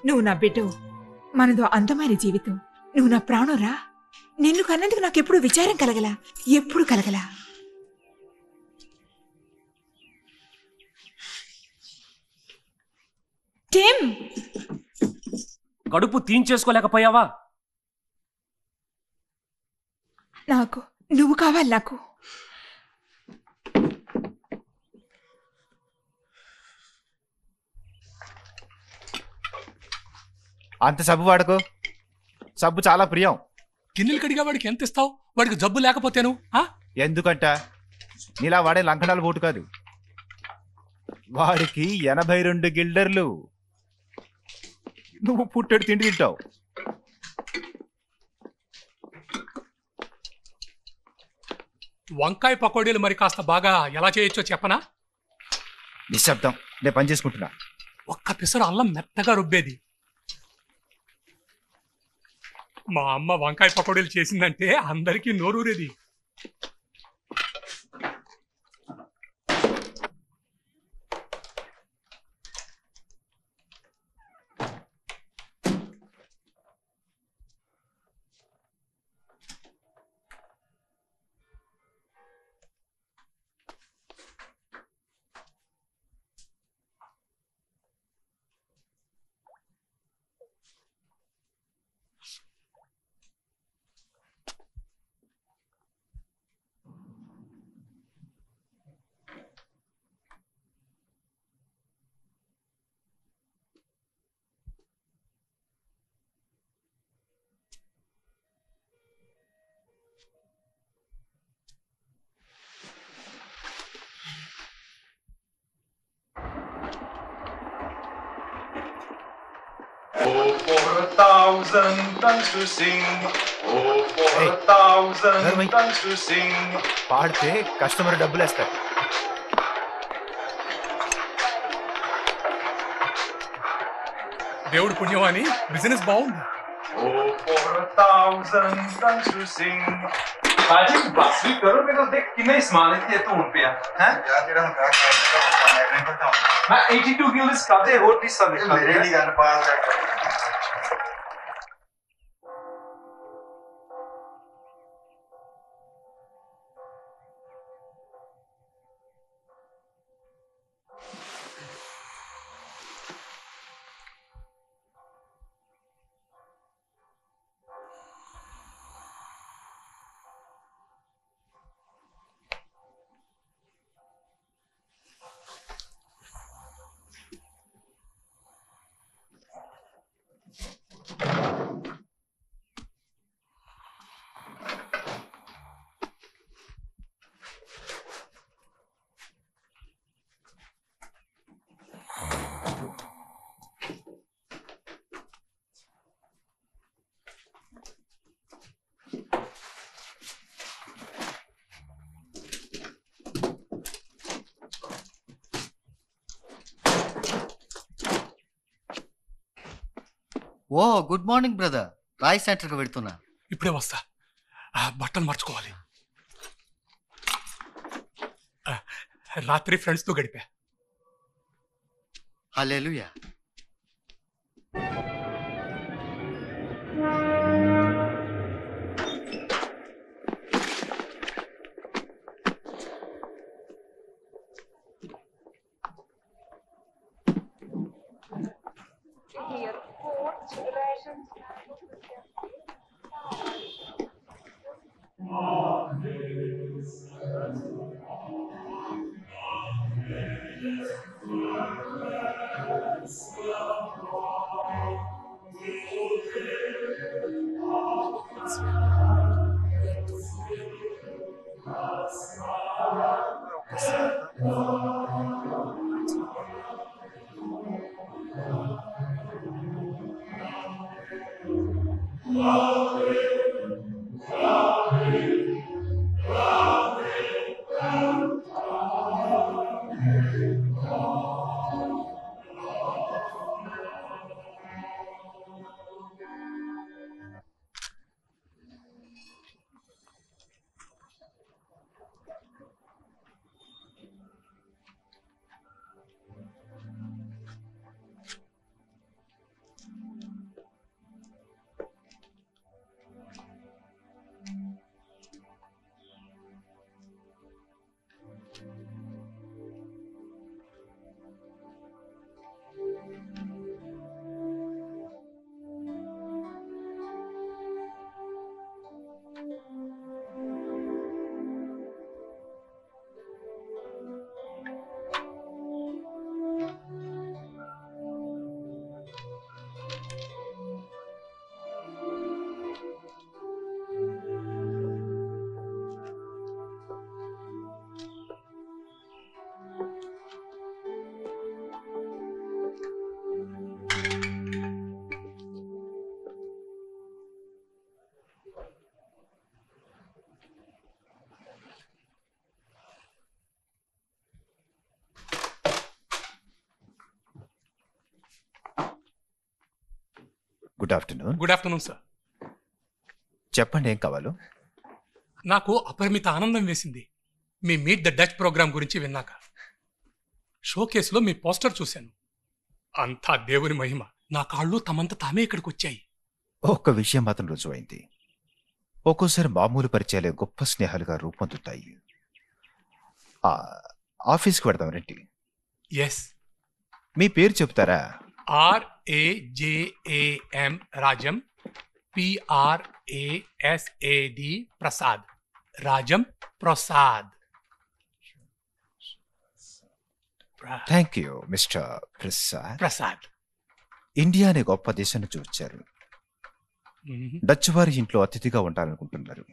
నువ్వు నా బిడ్డవు. మనదో అందమైన జీవితం. నువ్వు నా ప్రాణంరా. నిన్ను కన్నందుకు నాకెప్పుడు విచారం కలగలా, ఎప్పుడు కలగలా. టిమ్, కడుపు తీయించేసుకోలేకపోయావా? నాకు నువ్వు కావాలి. నాకు అంత సబ్బు వాడుకో, సబ్బు చాలా ప్రియం. గిన్నెలు కడిగా వాడికి ఎంత ఇస్తావు? వాడికి జబ్బు లేకపోతేను ఎందుకంట నీలా వాడే లంకడాలు బోటు కాదు. వాడికి 82 గిల్డర్లు. నువ్వు పుట్టెడు తిండి తింటావు. వంకాయ పకోడీలు మరి కాస్త బాగా ఎలా చేయొచ్చో చెప్పనా? నిశ్శబ్దం, నేను పని చేసుకుంటున్నా. ఒక్క పిసరు అల్లం మెత్తగా రుబ్బేది. మా అమ్మ వంకాయ పకోడీలు చేసిందంటే అందరికీ నోరూరేది. Oh, for 1,000 tongues to sing. Oh, for 1,000 tongues to sing. పాడితే కస్టమర్ డబ్బులు వేస్తారు. దేవుడు పుణ్యవాణి బిజినెస్ బాగుంది. Oh, for 1,000 tongues to sing. बाजी बस भी करो, मेरे को देख कितने सामान है तू उन पे हैं? यार तेरा हम क्या करता हूँ? मैं 82 की लिस्ट करते हो तीस सब मेरे लिए गाने पास है. ఓ గుడ్ మార్నింగ్ బ్రదర్. రాయ్ సెంటర్కి వెళ్తున్నా. ఇప్పుడే వస్తా. బట్టలు మార్చుకోవాలి. రాత్రి ఫ్రెండ్స్తో గడిపా. Hallelujah. Good afternoon. Good afternoon sir. చెప్పండి, ఏం కావాలో? నాకు అపరిమిత ఆనందం వేసింది మీ మీట్ ద డచ్ ప్రోగ్రాం గురించి విన్నాక. షో కేసులో మీ పోస్టర్ చూశాను. అంతా దేవుని మహిమ. నా కాళ్ళు తమంత తామే ఇక్కడికి వచ్చాయి. ఒక్క విషయం మాత్రం రుజువైంది. ఒక్కోసారి మామూలు పరిచయాలే గొప్ప స్నేహాలుగా రూపొందుతాయి. ఆఫీస్కి వెడదాం రండి. ఎస్. మీ పేరు చెప్తారా? RAJAM Rajam, PRASAD Prasad. Rajam Prasad. Thank you mister Prasad. Prasad. India అనే గొప్ప దేశం నుంచి వచ్చారు. డచ్ వారి ఇంట్లో అతిథిగా ఉండాలనుకుంటున్నారు.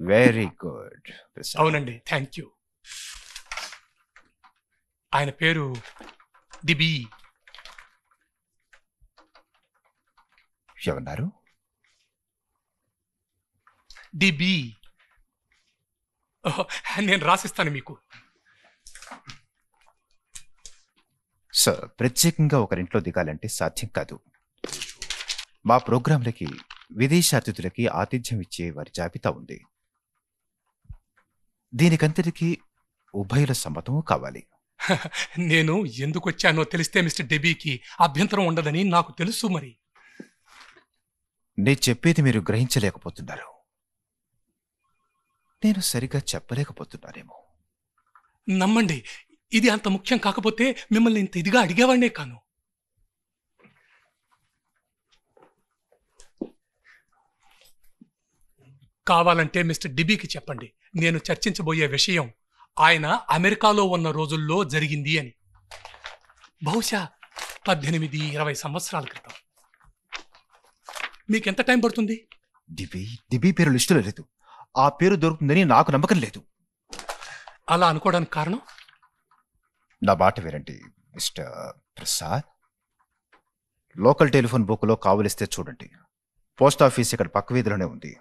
Very good. అవునండి, థ్యాంక్ యూ. ఆయన పేరు డిబి. ఎవన్నారు? డిబి. నేను రాసిస్తాను మీకు. సార్, ప్రత్యేకంగా ఒకరింట్లో దిగాలంటే సాధ్యం కాదు. మా ప్రోగ్రాంలకి విదేశీ అతిథులకి ఆతిథ్యం ఇచ్చే వారి జాబితా ఉంది. దీనికంతటికీ ఉభయుల సమ్మతము కావాలి. నేను ఎందుకు వచ్చానో తెలిస్తే మిస్టర్ డెబీకి అభ్యంతరం ఉండదని నాకు తెలుసు. మరి నేను చెప్పేది మీరు గ్రహించలేకపోతున్నారు. నేను సరిగా చెప్పలేకపోతున్నానేమో. నమ్మండి, ఇది అంత ముఖ్యం కాకపోతే మిమ్మల్ని ఇంత ఇదిగా అడిగేవాడినే కాను. కావాలంటే మిస్టర్ డిబీకి చెప్పండి, నేను చర్చించబోయే విషయం ఆయన అమెరికాలో ఉన్న రోజుల్లో జరిగింది అని. బహుశా 18-20 సంవత్సరాల క్రితం. మీకెంత టైం పడుతుంది? దిబీ పేరు లిస్టులో లేదు. ఆ పేరు దొరుకుతుందని నాకు నమ్మకం లేదు. అలా అనుకోవడానికి కారణం? నా మాట వినండి మిస్టర్ ప్రసాద్. లోకల్ టెలిఫోన్ బుక్లో కావలిస్తే చూడండి. పోస్ట్ ఆఫీస్ ఇక్కడ పక్క వీధిలోనే ఉంది.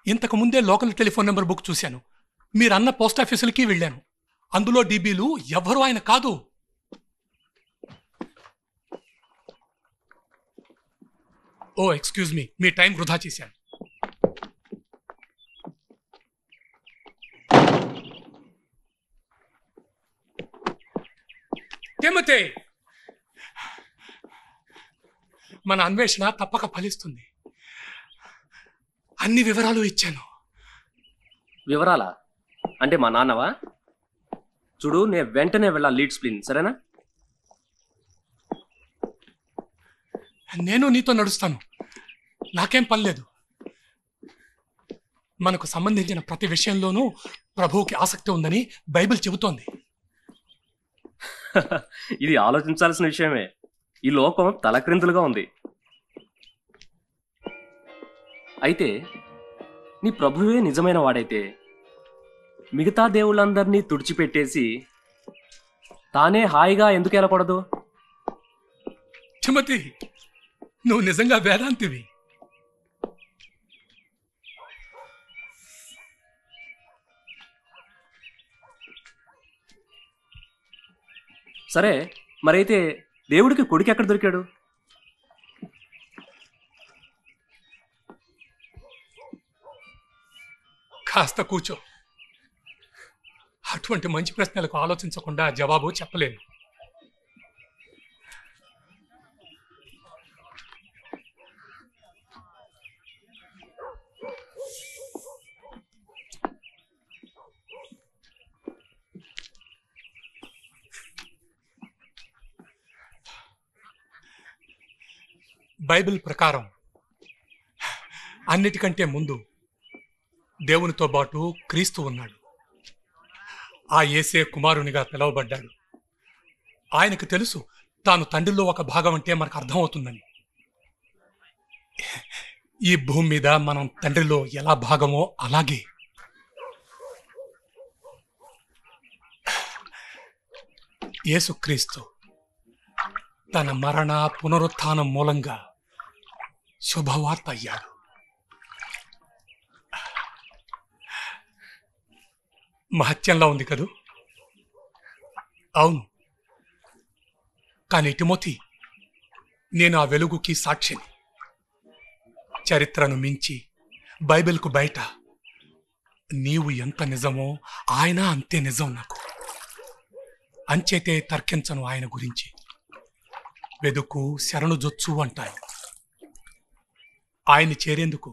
ఇంతకు ముందే లోకల్ టెలిఫోన్ నెంబర్ బుక్ చూశాను. మీరన్న పోస్ట్ ఆఫీసులకి వెళ్ళాను. అందులో డీబీలు ఎవ్వరూ ఆయన కాదు. ఓ ఎక్స్క్యూజ్ మీ టైం వృధా చేశాను. తిమోతి, మన అన్వేషణ తప్పక ఫలిస్తుంది. అన్ని వివరాలు ఇచ్చాను. వివరాలా? అంటే మా నాన్నవా? చూడు, నేను వెంటనే వెళ్ళా లీడ్స్ ప్లీన్, సరేనా? నేను నీతో నడుస్తాను, నాకేం పనిలేదు. మనకు సంబంధించిన ప్రతి విషయంలోనూ ప్రభువుకి ఆసక్తి ఉందని బైబిల్ చెబుతోంది. ఇది ఆలోచించాల్సిన విషయమే. ఈ లోకం తలక్రిందులుగా ఉంది. అయితే నీ ప్రభువే నిజమైన వాడైతే మిగతా దేవుళ్ళందరినీ తుడిచిపెట్టేసి తానే హాయిగా ఎందుకు వెళ్ళకూడదు? తిమోతి, నువ్వు నిజంగా వేదాంతివి. సరే, మరైతే దేవుడికి కొడుకు ఎక్కడ దొరికాడు? కాస్త కూర్చో. అటువంటి మంచి ప్రశ్నలకు ఆలోచించకుండా జవాబు చెప్పలేను. బైబిల్ ప్రకారం అన్నిటికంటే ముందు దేవునితో పాటు క్రీస్తు ఉన్నాడు. ఆ యేసే కుమారునిగా పిలువబడ్డాడు. ఆయనకు తెలుసు తాను తండ్రిలో ఒక భాగం అంటే మనకు అర్థమవుతుందని. ఈ భూమి మీద మనం తండ్రిలో ఎలా భాగమో అలాగే యేసుక్రీస్తు తన మరణ పునరుత్థానం మూలంగా శుభవార్త అయ్యాడు. మహత్యంలా ఉంది కదూ? అవును. కానీ తిమోతి, నేను ఆ వెలుగుకి సాక్షిని. చరిత్రను మించి బైబిల్కు బయట నీవు ఎంత నిజమో ఆయన అంతే నిజం నాకు. అంచేతే తర్కించను ఆయన గురించి. వెదుకు శరణు జొచ్చు అంటాను. ఆయన్ని చేరేందుకు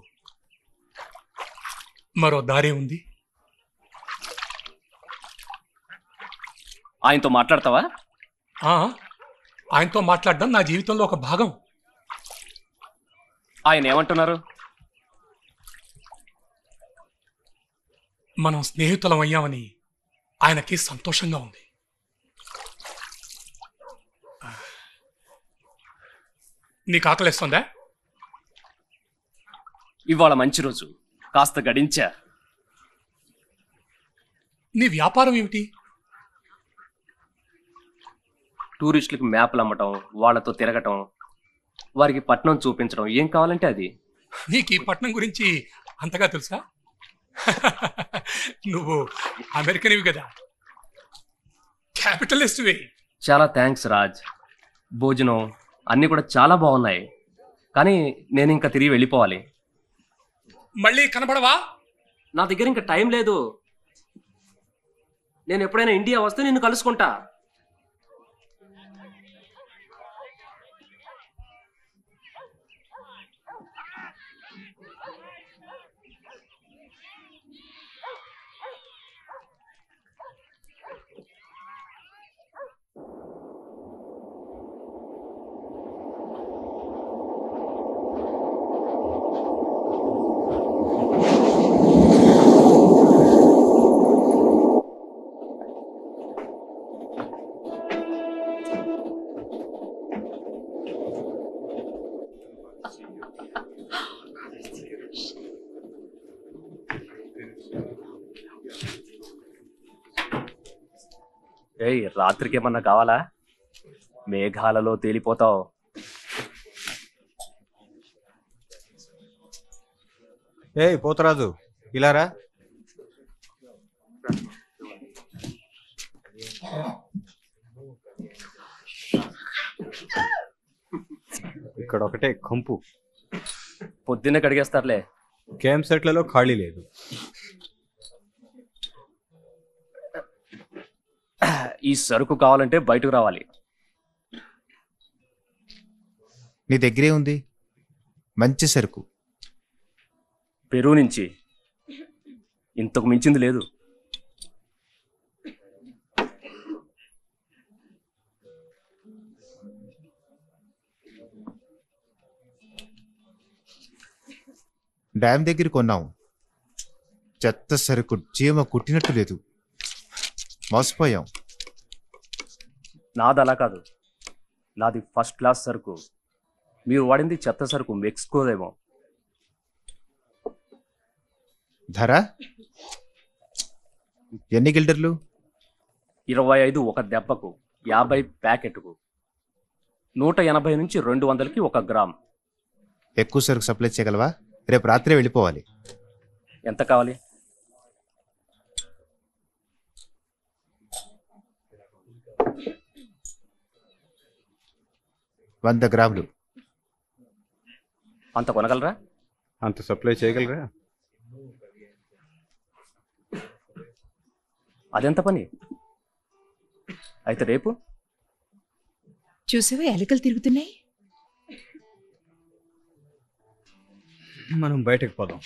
మరో దారే ఉంది. ఆయనతో మాట్లాడతావా? ఆయనతో మాట్లాడడం నా జీవితంలో ఒక భాగం. ఆయన ఏమంటున్నారు? మనం స్నేహితులం అయ్యామని ఆయనకి సంతోషంగా ఉంది. నీకు ఆకలిస్తుందా? ఇవాళ మంచి రోజు, కాస్త గడించా. నీ వ్యాపారం ఏమిటి? టూరిస్టులకు మ్యాప్లు అమ్మటం, వాళ్లతో తిరగటం, వారికి పట్నం చూపించడం, ఏం కావాలంటే అది. నీకు ఈ పట్నం గురించి అంతగా తెలుసా? నువ్వు అమెరికన్వి కదా, క్యాపిటలిస్ట్వే. చాలా థ్యాంక్స్ రాజ్. భోజనం అన్నీ కూడా చాలా బాగున్నాయి, కానీ నేను ఇంకా తిరిగి వెళ్ళిపోవాలి. మళ్ళీ కనబడవా? నా దగ్గర ఇంకా టైం లేదు. నేను ఎప్పుడైనా ఇండియా వస్తే నిన్ను కలుసుకుంటా. ఏయ్, రాత్రికి ఏమన్నా కావాలా? మేఘాలలో తేలిపోతావు. ఏయ్ పోతరాజు, ఇలారా. ఇక్కడ ఒకటే కంపు. పొద్దున్నే కడిగేస్తారులే. క్యాంప్ సెట్లలో ఖాళీ లేదు. ఈ సరుకు కావాలంటే బయటకు రావాలి. నీ దగ్గరే ఉంది మంచి సరుకు. పెరు నుంచి. ఇంతకు మించింది లేదు. డ్యామ్ దగ్గర కొన్నాం. చెత్త సరుకు, చీమ కుట్టినట్టు లేదు. మోసపోయాం. నాది అలా కాదు, నాది ఫస్ట్ క్లాస్ సరుకు. మీరు వాడింది చెత్త సరుకు, మెక్సికోదేమో. ధర ఎన్ని గిల్డర్లు? 25 ఒక దెబ్బకు, 50 ప్యాకెట్కు, 180 నుంచి 200కి 1 గ్రామ్. ఎక్కువ సరుకు సప్లై చేయగలవా? రేపు రాత్రే వెళ్ళిపోవాలి. ఎంత కావాలి? 100 గ్రాములు. అంత కొనగలరా? అంత సప్లై చేయగలరా? అదెంత పని? అయితే రేపు చూసావా ఎలుకలు తిరుగుతున్నాయి. మనం బయటకు పోదాం.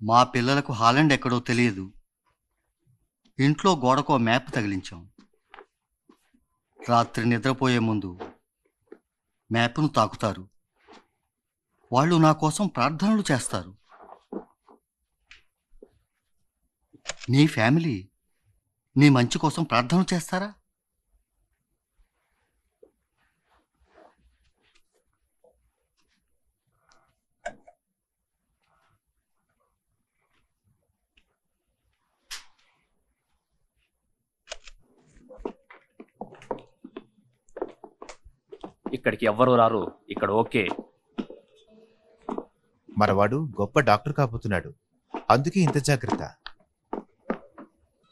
మా పిల్లలకు హాలండ్ ఎక్కడో తెలియదు. ఇంట్లో గోడకో మ్యాప్ తగిలించాం. రాత్రి నిద్రపోయే ముందు మ్యాప్ను తాకుతారు. వాళ్ళు నా కోసం ప్రార్థనలు చేస్తారు. నీ ఫ్యామిలీ నీ మంచి కోసం ప్రార్థనలు చేస్తారా? ఇక్కడికి ఎవ్వరూ రారు. ఇక్కడ ఓకే. మనవాడు గొప్ప డాక్టర్ కాబోతున్నాడు, అందుకే ఇంత జాగ్రత్త.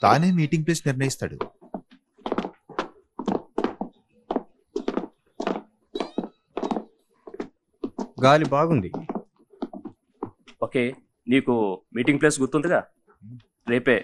తానే మీటింగ్ ప్లేస్ నిర్ణయిస్తాడు. గాలి బాగుంది. ఓకే, నీకు మీటింగ్ ప్లేస్ గుర్తుందిగా? రేపే.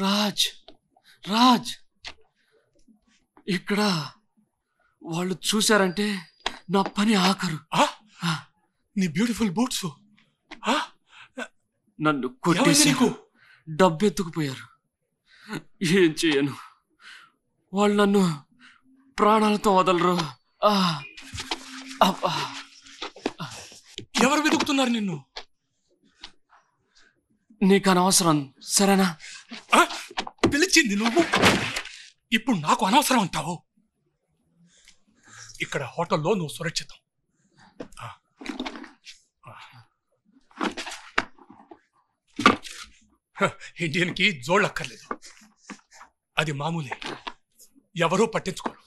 రాజ్, రాజ్, ఇక్కడ వాళ్ళు చూశారంటే నా పని ఆఖరు. నీ బ్యూటిఫుల్ బూట్స్ నన్ను కొట్టేసి డబ్బెత్తుకుపోయారు. ఏం చేయను, వాళ్ళు నన్ను ప్రాణాలతో వదలరు. ఎవరు వెతుకుతున్నారు నిన్ను? నీకు అనవసరం, సరేనా? పిలిచింది నువ్వు, ఇప్పుడు నాకు అనవసరం అంటావు? ఇక్కడ హోటల్లో నువ్వు సురక్షితం. ఇండియన్కి జోళ్ళక్కర్లేదు, అది మామూలే, ఎవరూ పట్టించుకోరు.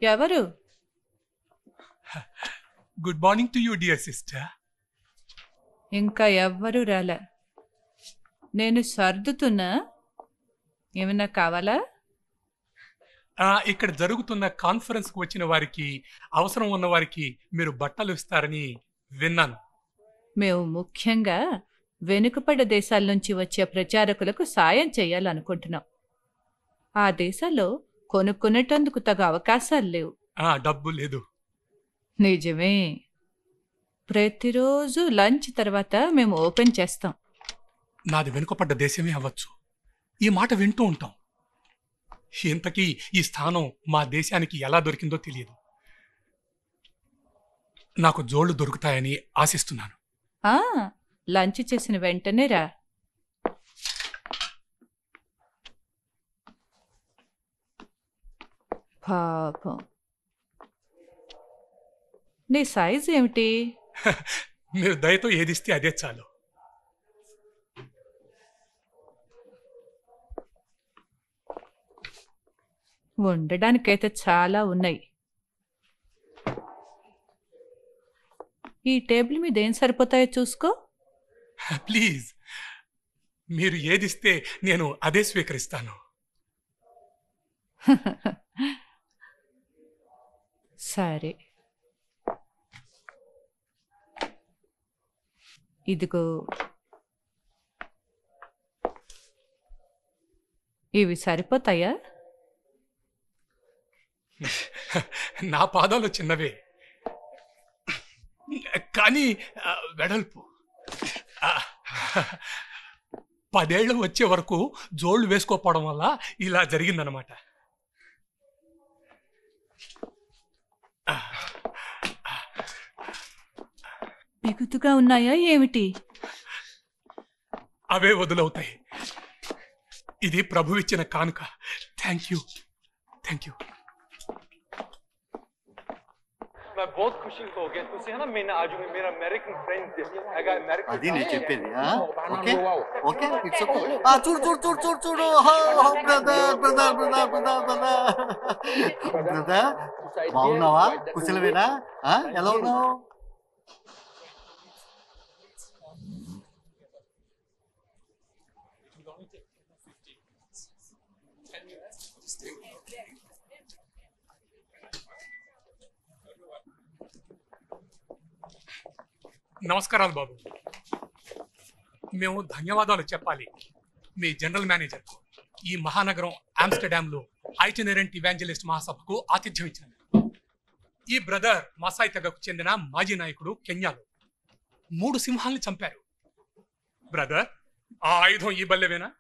ఎవరు? Good morning to you dear sister. ఇంకా ఎవ్వరూ రాలే, నేను సర్దుతున్నా. ఏమన్నా కావాలా? ఇక్కడ జరుగుతున్న కాన్ఫరెన్స్ కు వచ్చిన వారికి, అవసరం ఉన్న వారికి మీరు బట్టలు ఇస్తారని విన్నాను. మేము ముఖ్యంగా వెనుకబడ్డ దేశాల నుంచి వచ్చే ప్రచారకులకు సాయం చేయాలనుకుంటున్నాం. ఆ దేశాల్లో కొనుక్కునేటందుకు తగ అవకాశాలు లేవు. డబ్బు లేదు. నిజమే. ప్రతిరోజు లంచ్ తర్వాత మేము ఓపెన్ చేస్తాం. నాది వెనుకపడ్డ దేశమే అవ్వచ్చు, ఈ మాట వింటూ ఉంటాం. ఇంతకీ ఈ స్థానం మా దేశానికి ఎలా దొరికిందో తెలియదు. నాకు జోళ్లు దొరుకుతాయని ఆశిస్తున్నాను. లంచ్ చేసిన వెంటనే రా. పాపం, నీ సైజ్ ఏమిటి? మీరు దయతో ఏదిస్తే అదే చాలు. ఉండడానికైతే చాలా ఉన్నాయి. ఈ టేబుల్ మీద ఏం సరిపోతాయో చూసుకో. ప్లీజ్, మీరు ఏదిస్తే నేను అదే స్వీకరిస్తాను. సరే, ఇదిగో ఇవి సరిపోతాయా? నా పాదాలు చిన్నవే, కానీ వెడల్పు. 10 ఏళ్ళు వచ్చే వరకు జోళ్లు వేసుకోపోవడం వల్ల ఇలా జరిగిందనమాట. బిగుతుగా ఉన్నాయా ఏమిటి? అవే వదులవుతాయి. ఇది ప్రభువిచ్చిన కానుక. Thank you, thank you. मैं बहुत खुशी हो गया तुझे है ना. मैं आज मेरा अमेरिकन फ्रेंड अगर अमेरिकन అది నేను చెప్పేది. Okay okay, it's okay. చూడు చూడు చూడు చూడు చూడు. Brother brother brother brother brother brother, బాగున్నావా? కుశలమేనా? ఎలా ఉన్నావు? నమస్కారాలు బాబు. మేము ధన్యవాదాలు చెప్పాలి మీ జనరల్ మేనేజర్. ఈ మహానగరం ఆమ్స్టర్డామ్లో ఐటినరెంట్ ఇవాంజలిస్ట్ మహాసభకు ఆతిథ్యం ఇచ్చాను. ఈ బ్రదర్ మసాయి తెగకు చెందిన మాజీ నాయకుడు కెన్యాలో 3 సింహాల్ని చంపారు. బ్రదర్, ఆ ఆయుధం ఈ బల్లెవేనా?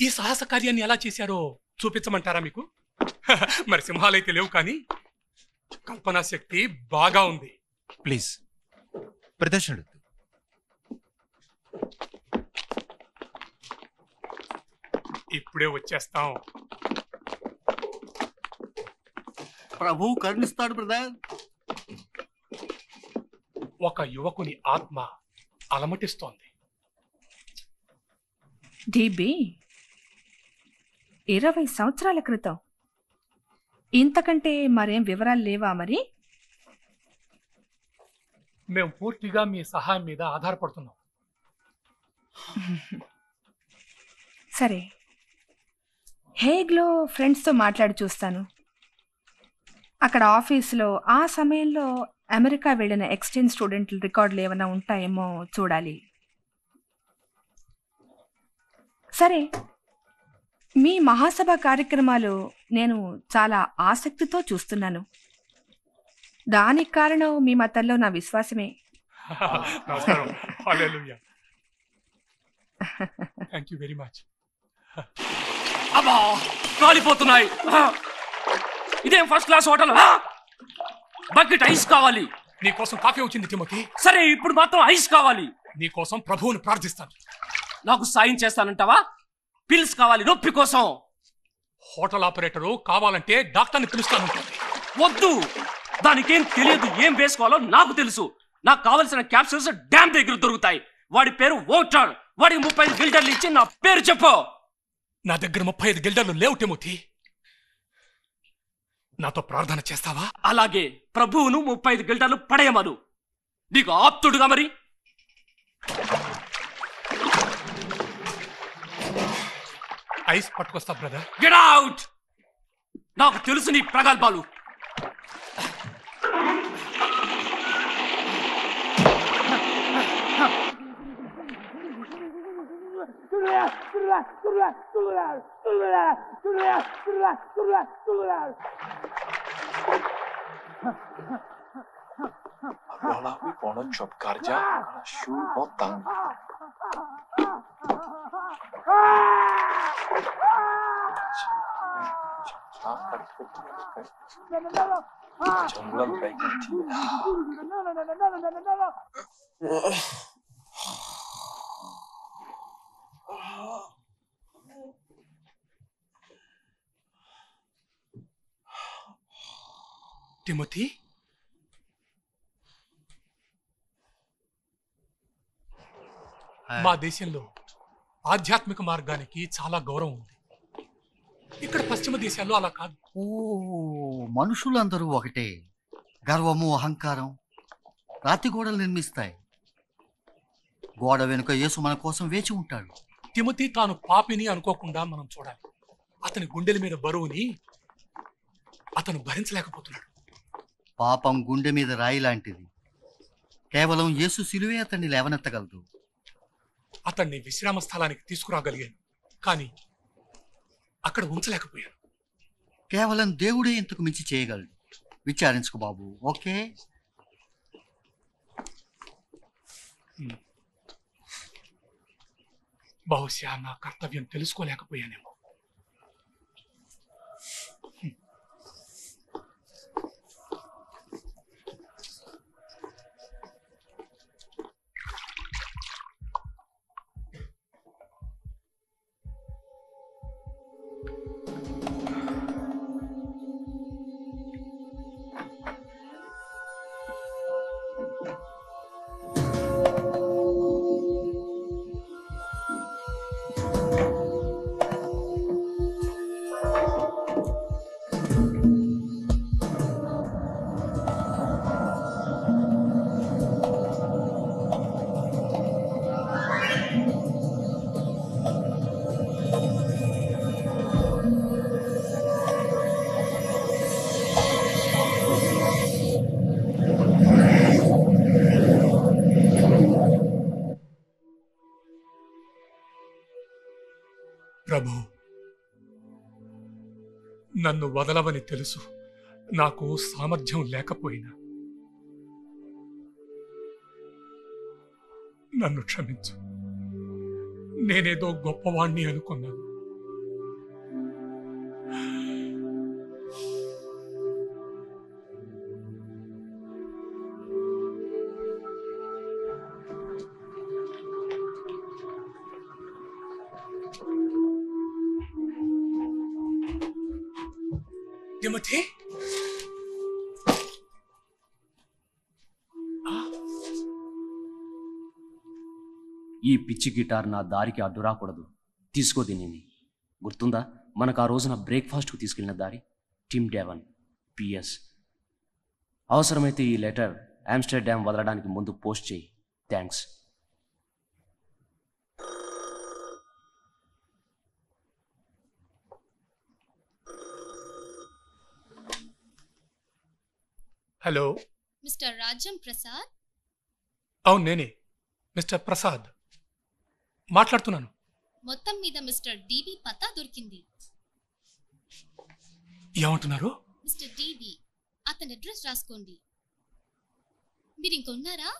ఈ సాహస కార్యాన్ని ఎలా చేశారో చూపించమంటారా మీకు? మరి సింహాలైతే లేవు, కానీ కల్పనా శక్తి బాగా ఉంది. ప్లీజ్ ప్రదర్శన. ఇప్పుడే వచ్చేస్తాం. ప్రభు కరుణిస్తాడు బ్రదర్. ఒక యువకుని ఆత్మ అలమటిస్తోంది. డిబి 20 సంవత్సరాల క్రితం. ఇంతకంటే మరేం వివరాలు లేవా మరి? మేము పూర్తిగా మీ సహాయం మీద ఆధారపడుతున్నాం. సరే, హేగ్లో ఫ్రెండ్స్తో మాట్లాడి చూస్తాను. అక్కడ ఆఫీసులో ఆ సమయంలో అమెరికా వెళ్ళిన ఎక్స్చేంజ్ స్టూడెంట్ల రికార్డులు ఏమైనా ఉంటాయేమో చూడాలి. సరే, మీ మహాసభ కార్యక్రమాలు నేను చాలా ఆసక్తితో చూస్తున్నాను. దానికి కారణం మీ మతంలో నా విశ్వాసమే. నమస్కారం. హల్లెలూయా. Thank you very much. అబ్బా, కాలిపోతున్నాయి. ఇదేం first class hotel? Bucket ice కావాలి. నీకోసం కాఫీ వచ్చింది తిమోతి. సరే, ఇప్పుడు మాత్రం ఐస్ కావాలి. నీకోసం ప్రభువుని ప్రార్థిస్తాను. నాకు సాయం చేస్తానంటావా? పిల్స్ కావాలి నొప్పి కోసం. హోటల్ ఆపరేటరు కావాలంటే డాక్టర్ని పిలుస్తాను. వద్దు, దానికేం తెలియదు. ఏం వేసుకోవాలో నాకు తెలుసు. నాకు కావలసిన క్యాప్సూల్స్ డ్యామ్ దగ్గర దొరుకుతాయి. వాడి పేరు వోటర్. వాడికి 35 గిల్డర్లు ఇచ్చి నా పేరు చెప్పు. నా దగ్గర 35 గిల్డర్లు లేవు తిమోతి. నాతో ప్రార్థన చేస్తావా? అలాగే, ప్రభువును 35 గిల్డర్లు పడేయమను. నీకు ఆప్తుడుగా మరి. ఐస్ పట్టుకొస్తా బ్రదర్. Get out. నాకు తెలుసు నీ ప్రగల్భాలు. Voilà, oui, pour notre job cardiaque, je suis content. 정말 배고프다. Timothy, మా దేశంలో ఆధ్యాత్మిక మార్గానికి చాలా గౌరవం ఉంది. ఇక్కడ పశ్చిమ దేశాల్లో అలా కాదు. ఓ, మనుషులందరూ ఒకటే. గర్వము అహంకారం రాతి గోడలు నిర్మిస్తాయి. గోడ వెనుక యేసు మన కోసం వేచి ఉంటాడు. తిమోతి తాను పాపిని అనుకోకుండా మనం చూడాలి. అతని గుండెల మీద బరువుని అతను భరించలేకపోతున్నాడు. పాపం గుండె మీద రాయి లాంటిది. కేవలం యేసు సిలువే అతన్ని లేవనెత్తగలదు. అతన్ని విశ్రామ స్థలానికి తీసుకురాగలిగాను, కానీ అక్కడ ఉంచలేకపోయాను. కేవలం దేవుడే ఇంతకు మించి చేయగలడు. విచారించుకు బాబు. ఓకే, బహుశా నా కర్తవ్యం తెలుసుకోలేకపోయానేమో. ప్రభు, నన్ను వదలవని తెలుసు. నాకు సామర్థ్యం లేకపోయినా నన్ను క్షమించు. నేనేదో గొప్పవాణ్ణి అనుకున్నాను. తిమోతి, ఈ పిచ్చి గిటార్ నా దారికి అడ్డు రాకూడదు. తీసుకో దీనిని. గుర్తుందా మనకు ఆ రోజున బ్రేక్ఫాస్ట్కు తీసుకెళ్లిన దారి? Tim Devon, PS. అవసరమైతే ఈ లెటర్ ఆమ్స్టర్డామ్ వదలడానికి ముందు పోస్ట్ చేయి. థ్యాంక్స్. హలో, మిస్టర్ రాజ్యం ప్రసాద్? అవును, నేనే మిస్టర్ ప్రసాద్ మాట్లాడుతున్నాను. మొత్తం మీద మిస్టర్ డిబి పతా దొరికింది. ఏమంటున్నారు? మిస్టర్ డిబి, అతని అడ్రస్ రాసుకోండి. మీరు ఇంకొన్నారా?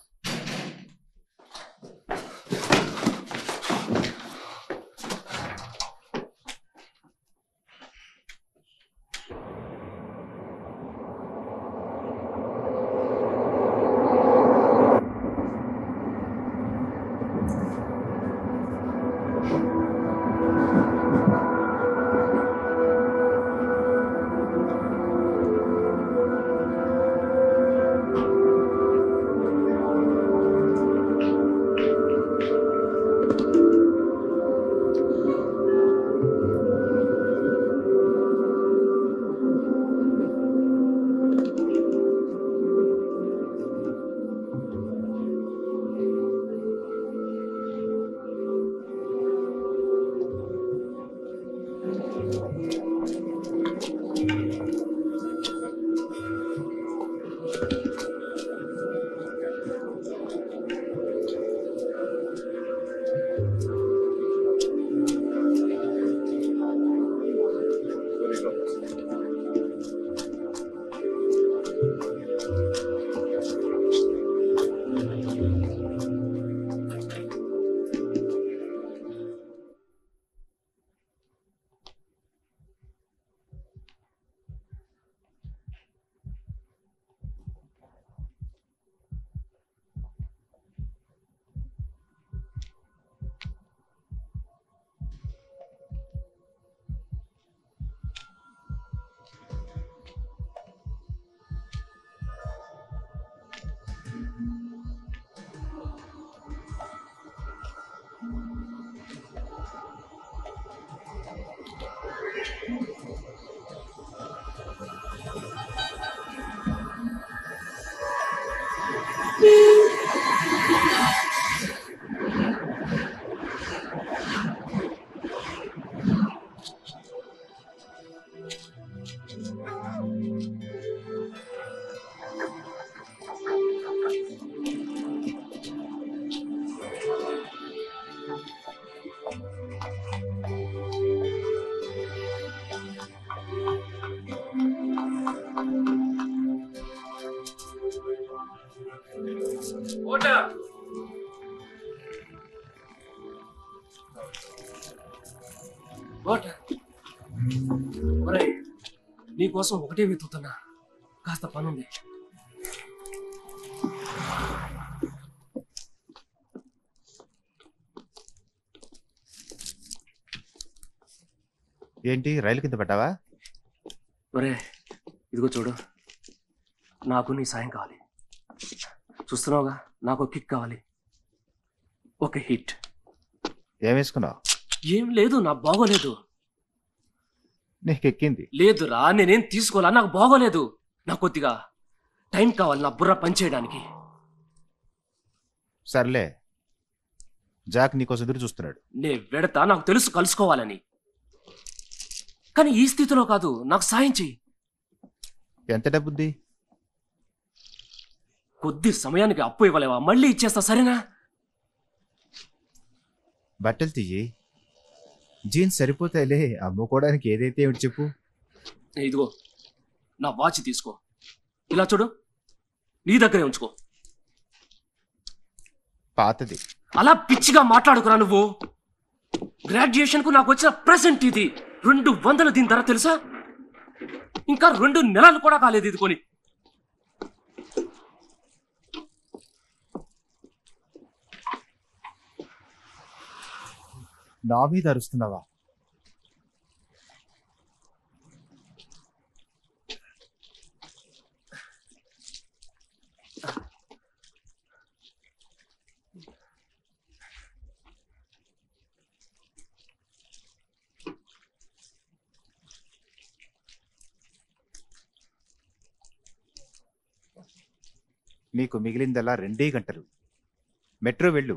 నీకోసం ఒకటే వెతుకుతున్నా, కాస్త పనుంది. ఏంటి రైలు కింద పడ్డావా? ఒరే ఇదిగో చూడు, నాకు నీ సాయం కావాలి. చూస్తున్నావుగా, నాకు కిక్ కావాలి, ఒక హిట్. ఏం వేసుకున్నావు? ఏం లేదు, నా బాగోలేదు. నీకు ఎక్కింది? లేదురా, నేనేం తీసుకోవాలా, నాకు బాగోలేదు. నాకు కొద్దిగా టైం కావాలి నా బుర్ర పనిచేయడానికి. సర్లే, జాక్ నీకోసం ఎదురు చూస్తున్నాడు. నే వెడతా, నాకు తెలుసు కలుసుకోవాలని, కానీ ఈ స్థితిలో కాదు. నాకు సాయం చెయ్యి. ఎంత డబ్బుంది? కొద్ది సమయానికి అప్పు ఇవ్వలేవా? మళ్ళీ ఇచ్చేస్తా, సరేనా? బట్టలు తీయి, జీన్స్ సరిపోతాయిలే, అమ్ముకోవడానికి ఏదైతే ఏమిటి చెప్పు. ఇదిగో నా వాచ్ తీసుకో, ఇలా చూడు, నీ దగ్గరే ఉంచుకో. పాతది. అలా పిచ్చిగా మాట్లాడుకురా నువ్వు. గ్రాడ్యుయేషన్ కు నాకు వచ్చిన ప్రెసెంట్ ఇది. 200 దీని ధర తెలుసా? ఇంకా 2 నెలలు కూడా కాలేదు ఇది కొని. నా మీద అరుస్తున్నావా? నీకు మిగిలిందల్లా 2 గంటలు. మెట్రో వెళ్ళు,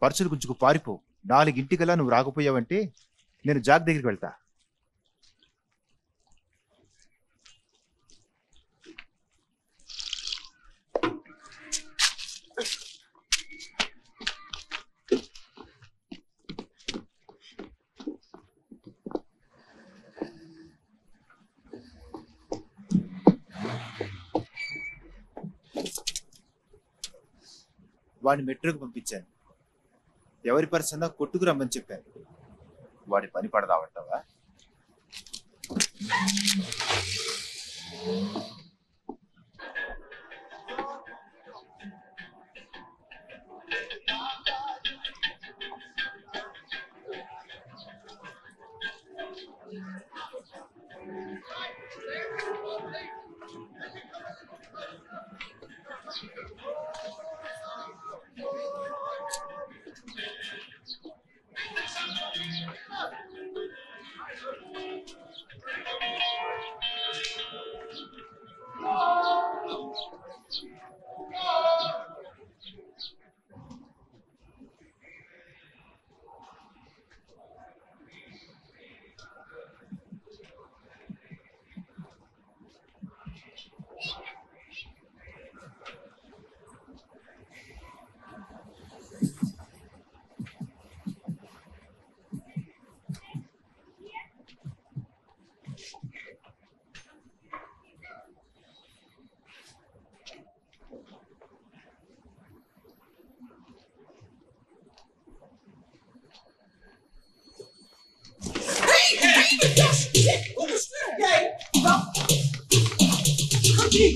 పర్సులు గుంచుకు పారిపో. 4 నువ్వు రాకపోయావంటే నేను జాగ్ దగ్గరికి వెళ్తా. వాడిని మెట్రోకి పంపించాను. ఎవరి పర్సన్నా కొట్టుకు రమ్మని చెప్పాను. వాడి పని పడదామంటావా?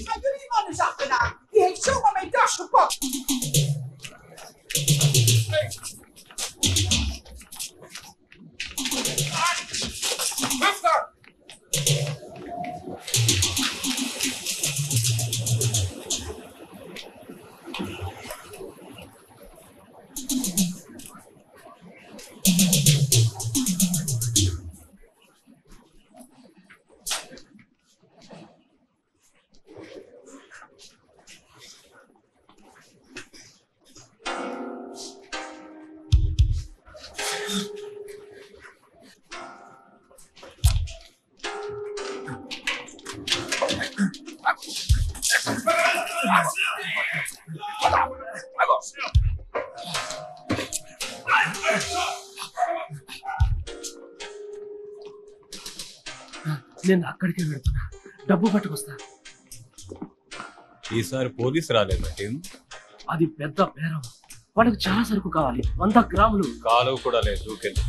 Wat doen die mannen achterna? Die heeft zomaar mijn tas gepakt. నేను అక్కడికే వెళ్తున్నా, డబ్బు పట్టుకొస్తా. ఈసారి పోలీసు రాలేదా టీం? అది పెద్ద బేరం. వాళ్ళకి చాలా సరుకు కావాలి, 100 గ్రాములు. కాలువ కూడా లేదు, దూకెళ్ళి.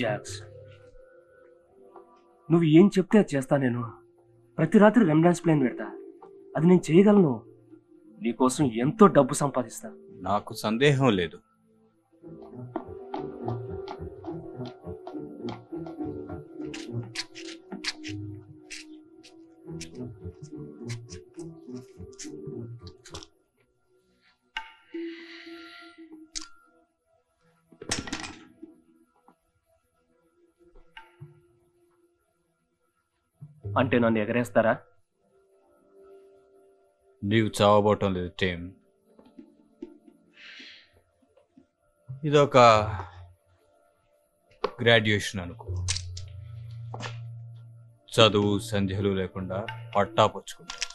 జాక్స్, నువ్వు ఏం చెప్తే అది చేస్తా. నేను ప్రతి రాత్రి రెమిడాన్స్ ప్లాన్ పెడతా. అది నేను చేయగలను. నీకోసం ఎంతో డబ్బు సంపాదిస్తా. నాకు సందేహం లేదు. అంటే నన్ను ఎగరేస్తారా? నీవు చావబోవటం లేదు టీమ్. ఇదొక గ్రాడ్యుయేషన్ అనుకో. చదువు సంధ్యలు లేకుండా పట్టా పుచ్చుకుంటారు.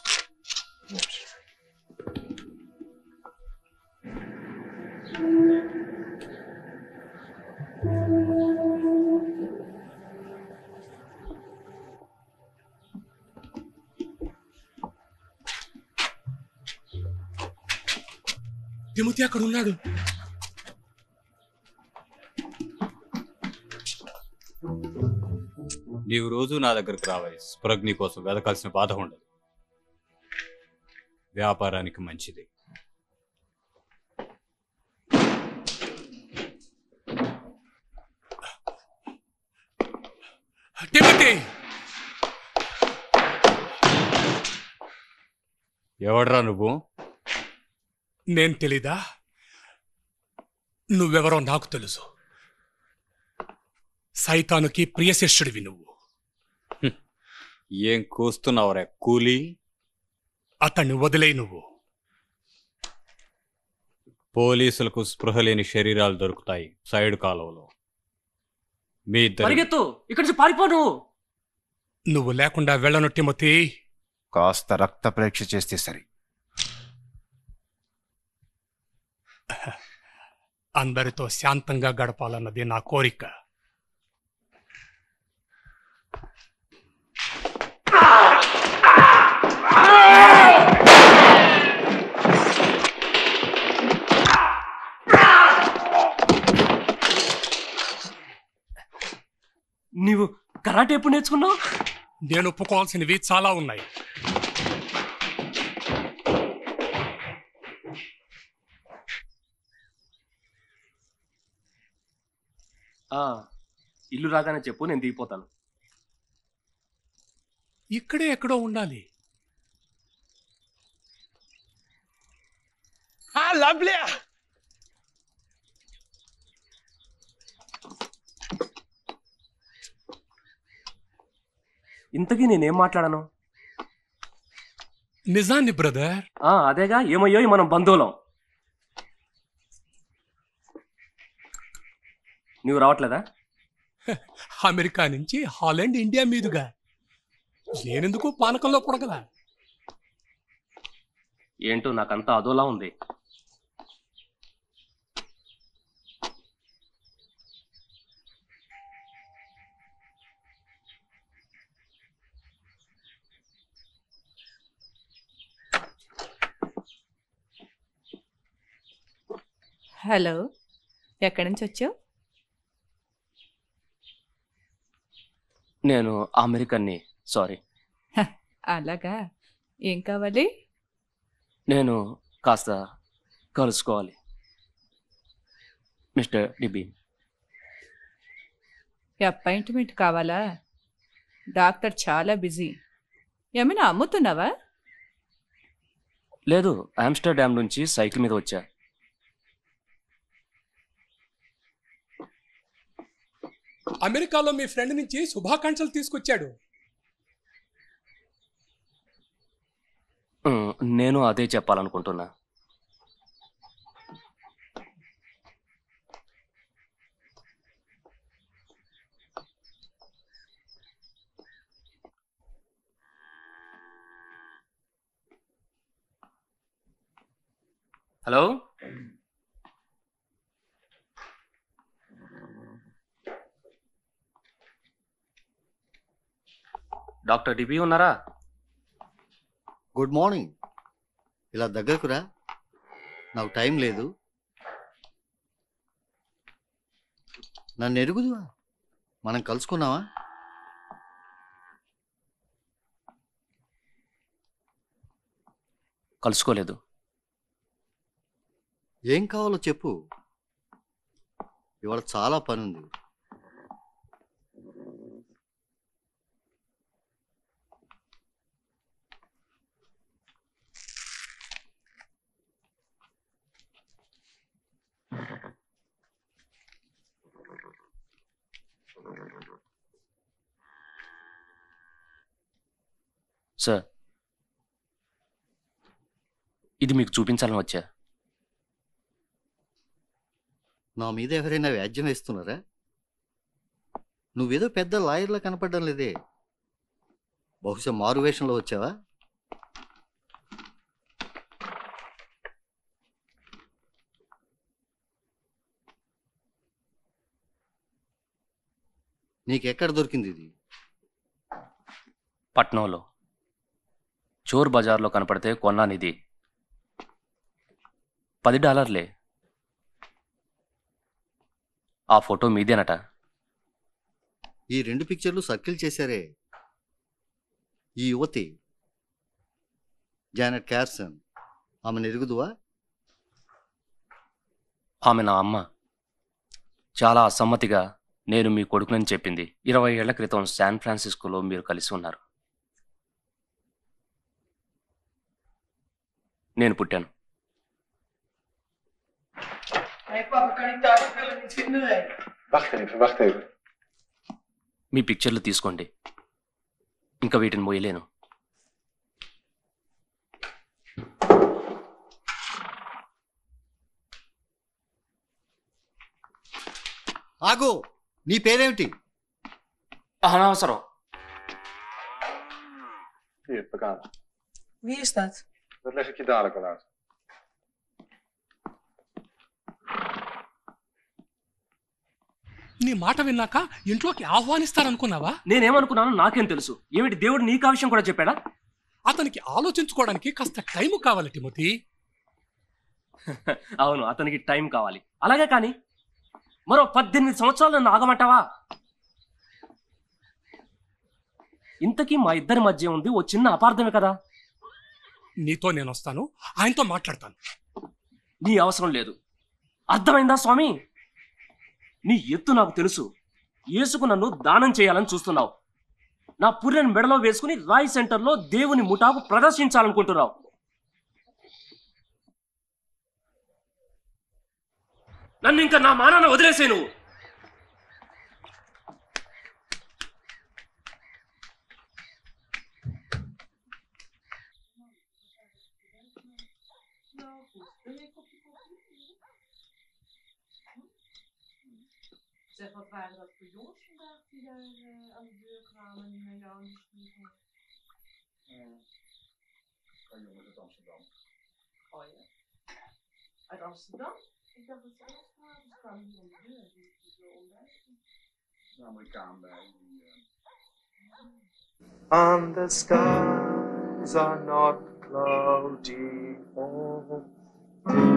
తిమోతి అక్కడ ఉన్నాడు. నీవు రోజు నా దగ్గరకు రావాలి. స్ప్రగ్ నీ కోసం వెదకాల్సిన బాధ ఉండదు. వ్యాపారానికి మంచిది. తిమోతి, ఎవడ్రా నువ్వు? నేను తెలీదా? నువ్వెవరో నాకు తెలుసు. సైతానుకి ప్రియ శిష్యుడివి నువ్వు. ఏం కూస్తున్నావురా కూలీ? అతన్ని వదిలే. నువ్వు పోలీసులకు స్పృహ లేని శరీరాలు దొరుకుతాయి సైడ్ కాలువలో. మీ ఇద్దరు పరిగెత్తు, ఇక్కడి నుంచి పారిపో. నువ్వు లేకుండా వెళ్ళను తిమోతి. కాస్త రక్త పరీక్ష చేస్తే సరి. అందరితో శాంతంగా గడపాలన్నది నా కోరిక. నీవు కరాటే ఎప్పుడు నేర్చుకున్నావు? నేను ఒప్పుకోవాల్సినవి చాలా ఉన్నాయి. ఇల్లు రాగానే చెప్పు, నేను దిగిపోతాను. ఇక్కడే ఎక్కడో ఉండాలి. ఇంతకీ నేనేం మాట్లాడాను? నిజాన్ని బ్రదర్. అదేగా, ఏమయ్యో మనం బంధువులం. నువ్వు రావట్లేదా? అమెరికా నుంచి హాలండ్, ఇండియా మీదుగా. నేనెందుకు పానకంలో పొడగలా? ఏంటో నాకంతా అదోలా ఉంది. హలో, ఎక్కడి నుంచి వచ్చావు? నేను అమెరికన్ని. సారీ. అలాగా, ఏం కావాలి? నేను కాస్త కలుసుకోవాలి మిస్టర్ డిబీ. అపాయింట్మెంట్ కావాలా? డాక్టర్ చాలా బిజీ. ఏమైనా అమ్ముతున్నావా? లేదు, ఆమ్స్టర్డామ్ నుంచి సైకిల్ మీద వచ్చా. అమెరికాలో మీ ఫ్రెండ్ నుంచి శుభాకాంక్షలు తీసుకొచ్చాడు. నేను అదే చెప్పాలనుకుంటున్నా. హలో, డాక్టర్ డిబీ ఉన్నారా? Good morning. ఇలా దగ్గరకు రా, నాకు టైం లేదు. నన్ను ఎరుగుదువా? మనం కలుసుకున్నావా? కలుసుకోలేదు. ఏం కావాలో చెప్పు. ఇవాళ చాలా పని ఉంది. సార్, ఇది మీకు చూపించాలని వచ్చా. నా మీద ఎవరైనా వ్యాజ్యం వేస్తున్నారా? నువ్వేదో పెద్ద లాయర్లా కనపడడం లేదే. బహుశా మారు వేషంలో వచ్చావా? నీకెక్కడ దొరికింది ఇది? పట్నంలో చోర్ బజార్లో కనపడితే కొన్నానిది. $10. ఆ ఫోటో మీదేనట. ఈ 2 పిక్చర్లు సర్కిల్ చేశారే, ఈ యువతి జానెట్ క్యార్సన్, ఆమెను ఎరుగుదువా? ఆమె నా అమ్మ. చాలా అసమ్మతిగా నేను మీ కొడుకునని చెప్పింది. 20 ఏళ్ల క్రితం శాన్ ఫ్రాన్సిస్కోలో మీరు కలిసి ఉన్నారు. నేను పుట్టాను. మీ పిక్చర్లు తీసుకోండి, ఇంకా వీటిని మోయలేను. ఆగు, నీ పేరేమిటి? అనవసరం. Hier, bekend. Wie is dat? Dat leg ik je dadelijk wel uit. నీ మాట విన్నాక ఇంట్లోకి ఆహ్వానిస్తారనుకున్నావా? నేనేమనుకున్నానో నాకేం తెలుసు. ఏమిటి, దేవుడు నీకు ఆ విషయం కూడా చెప్పాడా? అతనికి ఆలోచించుకోవడానికి కాస్త టైం కావాలి తిమోతి. అవును, అతనికి టైం కావాలి. అలాగే కానీ మరో 18 సంవత్సరాలు నన్ను ఆగమంటావా? ఇంతకీ మా ఇద్దరి మధ్య ఉంది ఓ చిన్న అపార్థమే కదా. నీతో నేను వస్తాను, ఆయనతో మాట్లాడతాను. నీ అవసరం లేదు, అర్థమైందా స్వామి? నీ ఎత్తు నాకు తెలుసు. యేసుకు నన్ను దానం చేయాలని చూస్తున్నావు. నా పుర్రెను మెడలో వేసుకుని రాయ్ సెంటర్లో దేవుని ముఠాకు ప్రదర్శించాలనుకుంటున్నావు. నన్ను ఇంకా నా మానాన వదిలేసే నువ్వు. Zeg, wat waren dat voor jongens vandaag die daar aan de deur kwamen en naar jou gestuurd hebben? Een jongen uit Amsterdam. Oh ja? Uit Amsterdam? Ik dacht dat ze alles kwamen. Ze kwamen hier aan de deur. Die is zo onwijs. Een Amerikaan bij. And the skies are not cloudy all day.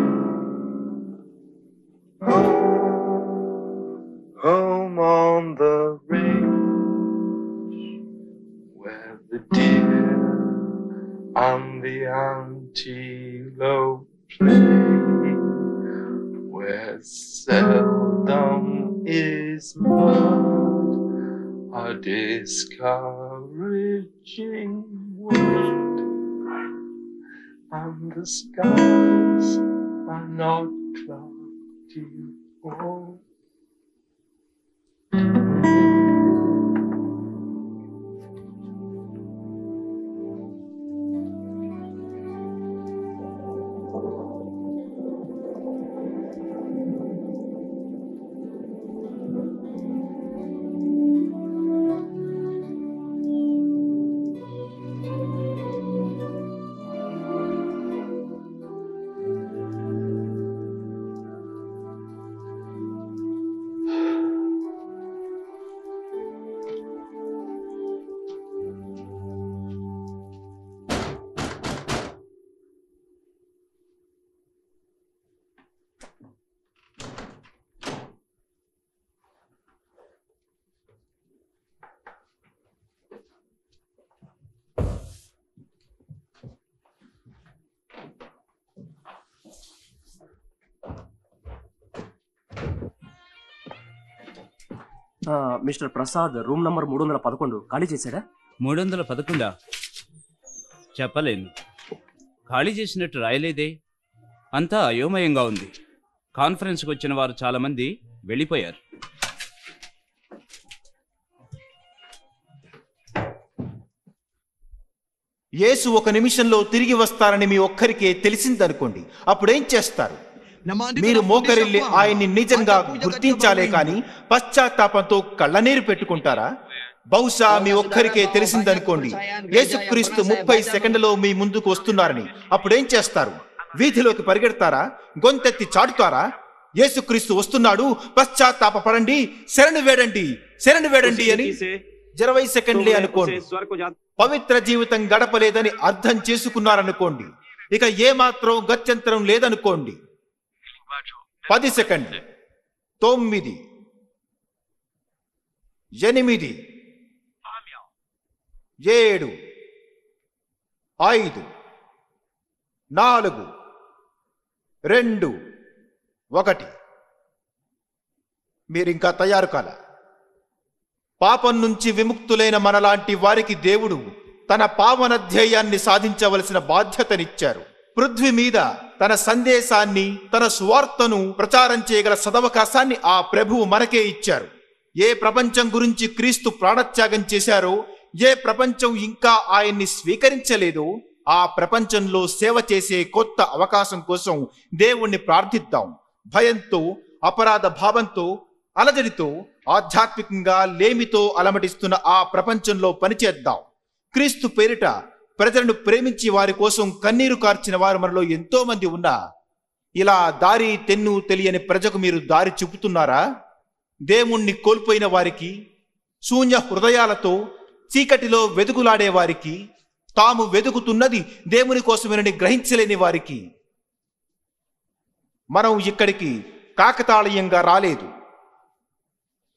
Home on the range, where the deer and the antelope play, where seldom is mud, a discouraging word, and the skies are not cloudy all. Mister Prasad room number 311 ఖాళీ చేశాడా? 311 చెప్పలేను. ఖాళీ చేసినట్టు రాయలేదే. అంతా అయోమయంగా ఉంది. కాన్ఫరెన్స్కి వచ్చిన వారు చాలా మంది వెళ్ళిపోయారు. యేసు ఒక నిమిషంలో తిరిగి వస్తారని మీ ఒక్కరికే తెలిసిందనుకోండి, అప్పుడేం చేస్తారు? మీరు మోకరిల్లి ఆయన్ని నిజంగా గుర్తించాలే కానీ పశ్చాత్తాపంతో కళ్ళనీరు పెట్టుకుంటారా? బహుశా మీ ఒక్కరికే తెలిసిందనుకోండి, యేసుక్రీస్తు 30 సెకండ్లలో మీ ముందుకు వస్తున్నారని. అప్పుడేం చేస్తారు? వీధిలోకి పరిగెడతారా? గొంతెత్తి చాటుతారా? యేసుక్రీస్తు వస్తున్నాడు, పశ్చాత్తాపపడండి, శరణు వేడండి అని 20 సెకండ్లే అనుకోండి. పవిత్ర జీవితం గడపలేదని అర్థం చేసుకున్నారనుకోండి. ఇక ఏమాత్రం గత్యంతరం లేదనుకోండి. 10 సెకండ్లు, 9, 8, 7, 5, 4, 2, 1. మీరింకా తయారు కాల. పాపం నుంచి విముక్తులైన మనలాంటి వారికి దేవుడు తన పావన ధ్యేయాన్ని సాధించవలసిన బాధ్యతనిచ్చారు. పృథ్వీ మీద తన సందేశాన్ని, తన సువార్తను ప్రచారం చేయగల సదవకాశాన్ని ఆ ప్రభువు మనకే ఇచ్చారు. ఏ ప్రపంచం గురించి క్రీస్తు ప్రాణత్యాగం చేశారో, ఏ ప్రపంచం ఇంకా ఆయన్ని స్వీకరించలేదో, ఆ ప్రపంచంలో సేవ చేసే కొత్త అవకాశం కోసం దేవుణ్ణి ప్రార్థిద్దాం. భయంతో, అపరాధ భావంతో, అలజడితో, ఆధ్యాత్మికంగా లేమితో అలమటిస్తున్న ఆ ప్రపంచంలో పనిచేద్దాం. క్రీస్తు పేరిట ప్రజలను ప్రేమించి వారి కోసం కన్నీరు కార్చిన వారు మనలో ఎంతో మంది ఉన్నా, ఇలా దారి తెన్ను తెలియని ప్రజకు మీరు దారి చూపుతున్నారా? దేవుణ్ణి కోల్పోయిన వారికి, శూన్య హృదయాలతో చీకటిలో వెదుగులాడే వారికి, తాము వెదుగుతున్నది దేవుని కోసమేనని గ్రహించలేని వారికి. మనం ఇక్కడికి కాకతాళీయంగా రాలేదు.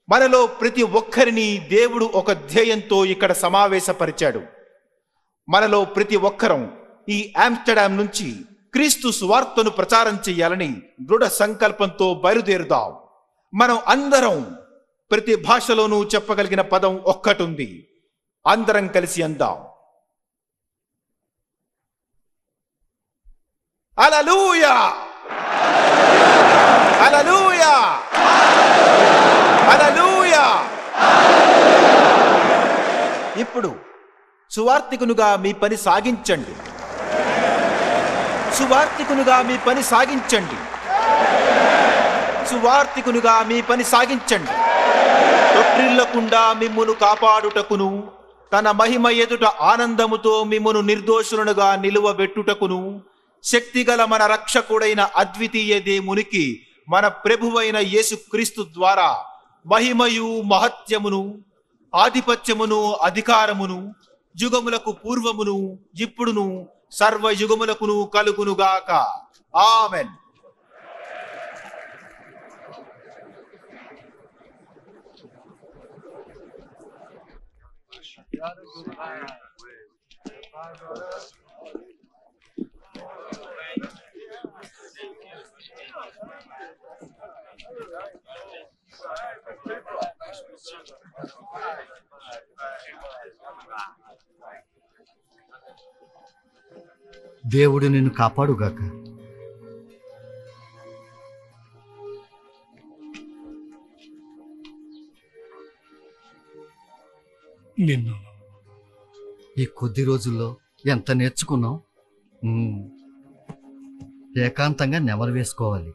మనలో ప్రతి ఒక్కరిని దేవుడు ఒక ధ్యేయంతో ఇక్కడ సమావేశపరిచాడు. మనలో ప్రతి ఒక్కరం ఈ ఆమ్స్టర్డామ్ నుంచి క్రీస్తు సువార్తను ప్రచారం చేయాలని దృఢ సంకల్పంతో బయలుదేరుదాం. మనం అందరం ప్రతి భాషలోనూ చెప్పగలిగిన పదం ఒక్కటుంది. అందరం కలిసి అందాం, హల్లెలూయా, హల్లెలూయా, హల్లెలూయా. ఇప్పుడు సువార్తికునుగా మీ పని సాగించండి. సువార్తికునుగా మీ పని సాగించండి. సువార్తికునుగా మీ పని సాగించండి. తొట్టిల్లకుండా మిమ్మును కాపాడుటకును, తన మహిమ ఎదుట ఆనందముతో మిమ్మును నిర్దోషులనుగా నిలువబెట్టుటకును, శక్తిగల మన రక్షకుడైన అద్వితీయ దేవునికి, మన ప్రభువైన యేసుక్రీస్తు ద్వారా మహిమయు మహత్యమును, ఆధిపత్యమును, అధికారమును యుగములకు పూర్వమును ఇప్పుడును సర్వయుగములకును కలుగునుగాక. ఆమెన్. దేవుడు నిన్ను కాపాడుగాక. నిన్ను ఈ కొద్ది రోజుల్లో ఎంత నేర్చుకున్నాం. ఏకాంతంగా నెమరు వేసుకోవాలి.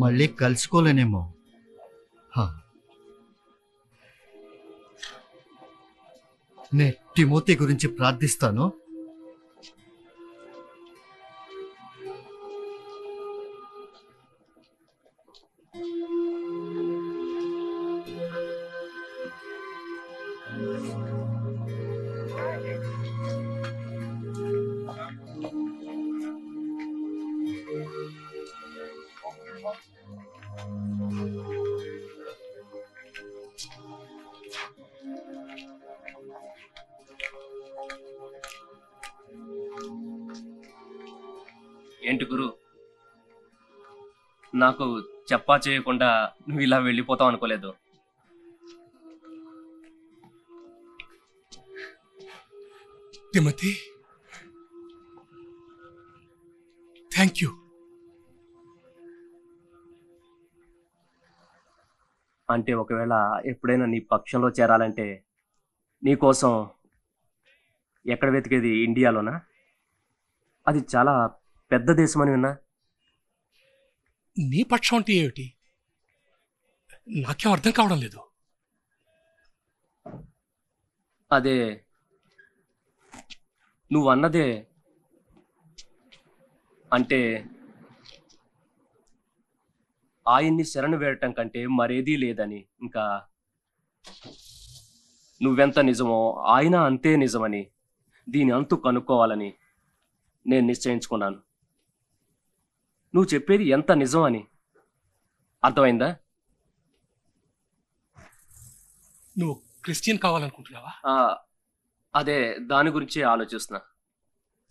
మళ్ళీ కలుసుకోలేనేమో. నే తిమోతి గురించి ప్రార్థిస్తాను. ఏంటి గురు, నాకు చెప్పా చేయకుండా నువ్వు ఇలా వెళ్ళిపోతావు అనుకోలేదు. Timothy, thank you. అంటే ఒకవేళ ఎప్పుడైనా నీ పక్షంలో చేరాలంటే నీకోసం ఎక్కడ వెతికేది? ఇండియాలోనా? అది చాలా పెద్ద దేశం అని విన్నా. నీ పక్షం అంటే ఏమిటి? నాకేం అర్థం కావడం లేదు. అదే నువ్వన్నదే అంటే ఆయన్ని శరణు వేయటం కంటే మరేదీ లేదని, ఇంకా నువ్వెంత నిజమో ఆయన అంతే నిజమని, దీని అంతు కనుక్కోవాలని నేను నిశ్చయించుకున్నాను. నువ్వు చెప్పేది ఎంత నిజం అని అర్థమైందా? నువ్వు క్రిస్టియన్ కావాలనుకుంటున్నావా? అదే దాని గురించి ఆలోచిస్తున్నా.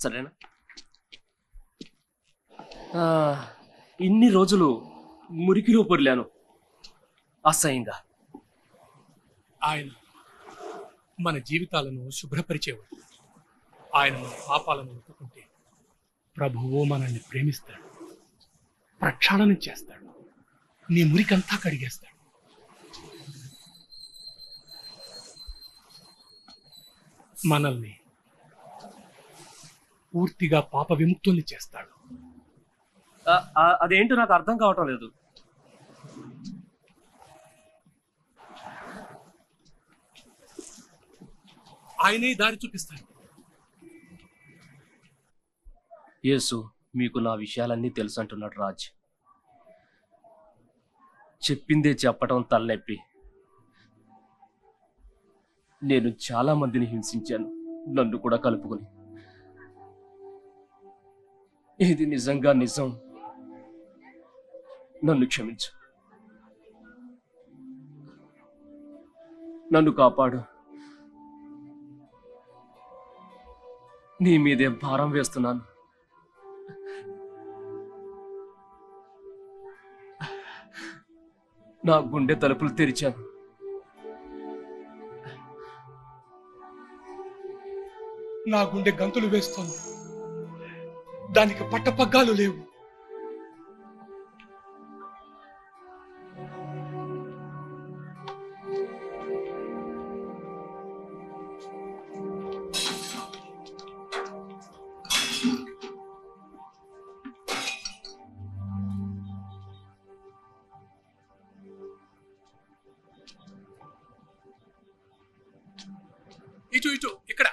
సరేనా? ఇన్ని రోజులు మురికిలో పొర్లాను అసహ్యంగా. ఆయన మన జీవితాలను శుభ్రపరిచేవాడు. ఆయన మన పాపాలను ఒప్పుకుంటే ప్రభువు మనల్ని ప్రేమిస్తాడు, ప్రక్షాళన చేస్తాడు, నీ మురికంతా కడిగేస్తాడు. మనల్ని పూర్తిగా పాప విముక్తుల్ని చేస్తాడు. అదేంటో నాకు అర్థం కావటం లేదు. ఆయనే దారి చూపిస్తాడు. యేసు మీకు నా విషయాలన్నీ తెలుసు అంటున్నాడు రాజ్. చెప్పిందే చెప్పటం తలనొప్పి. నేను చాలా మందిని హింసించాను, నన్ను కూడా కలుపుకొని. ఇది నిజంగా నిజం. నన్ను క్షమించు, నన్ను కాపాడు. నీ మీదే భారం వేస్తున్నాను. నా గుండె తలుపులు తెరిచాను. నా గుండె గంతులు వేస్తోంది. దానికి పట్టపగ్గాలు లేవు. ఇటు ఇటు ఇక్కడ.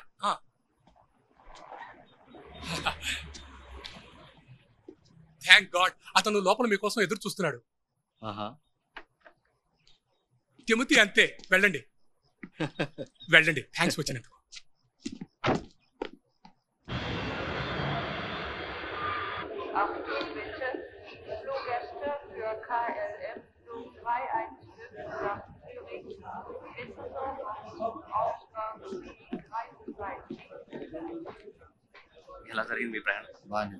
థ్యాంక్ గాడ్, అతను లోపల మీకోసం ఎదురు చూస్తున్నాడు. తిమోతి అంతే. వెళ్ళండి వెళ్ళండి. థ్యాంక్స్ వచ్చినందుకు. ఎలా జరిగింది మీ ప్రయాణం? బాగుంది.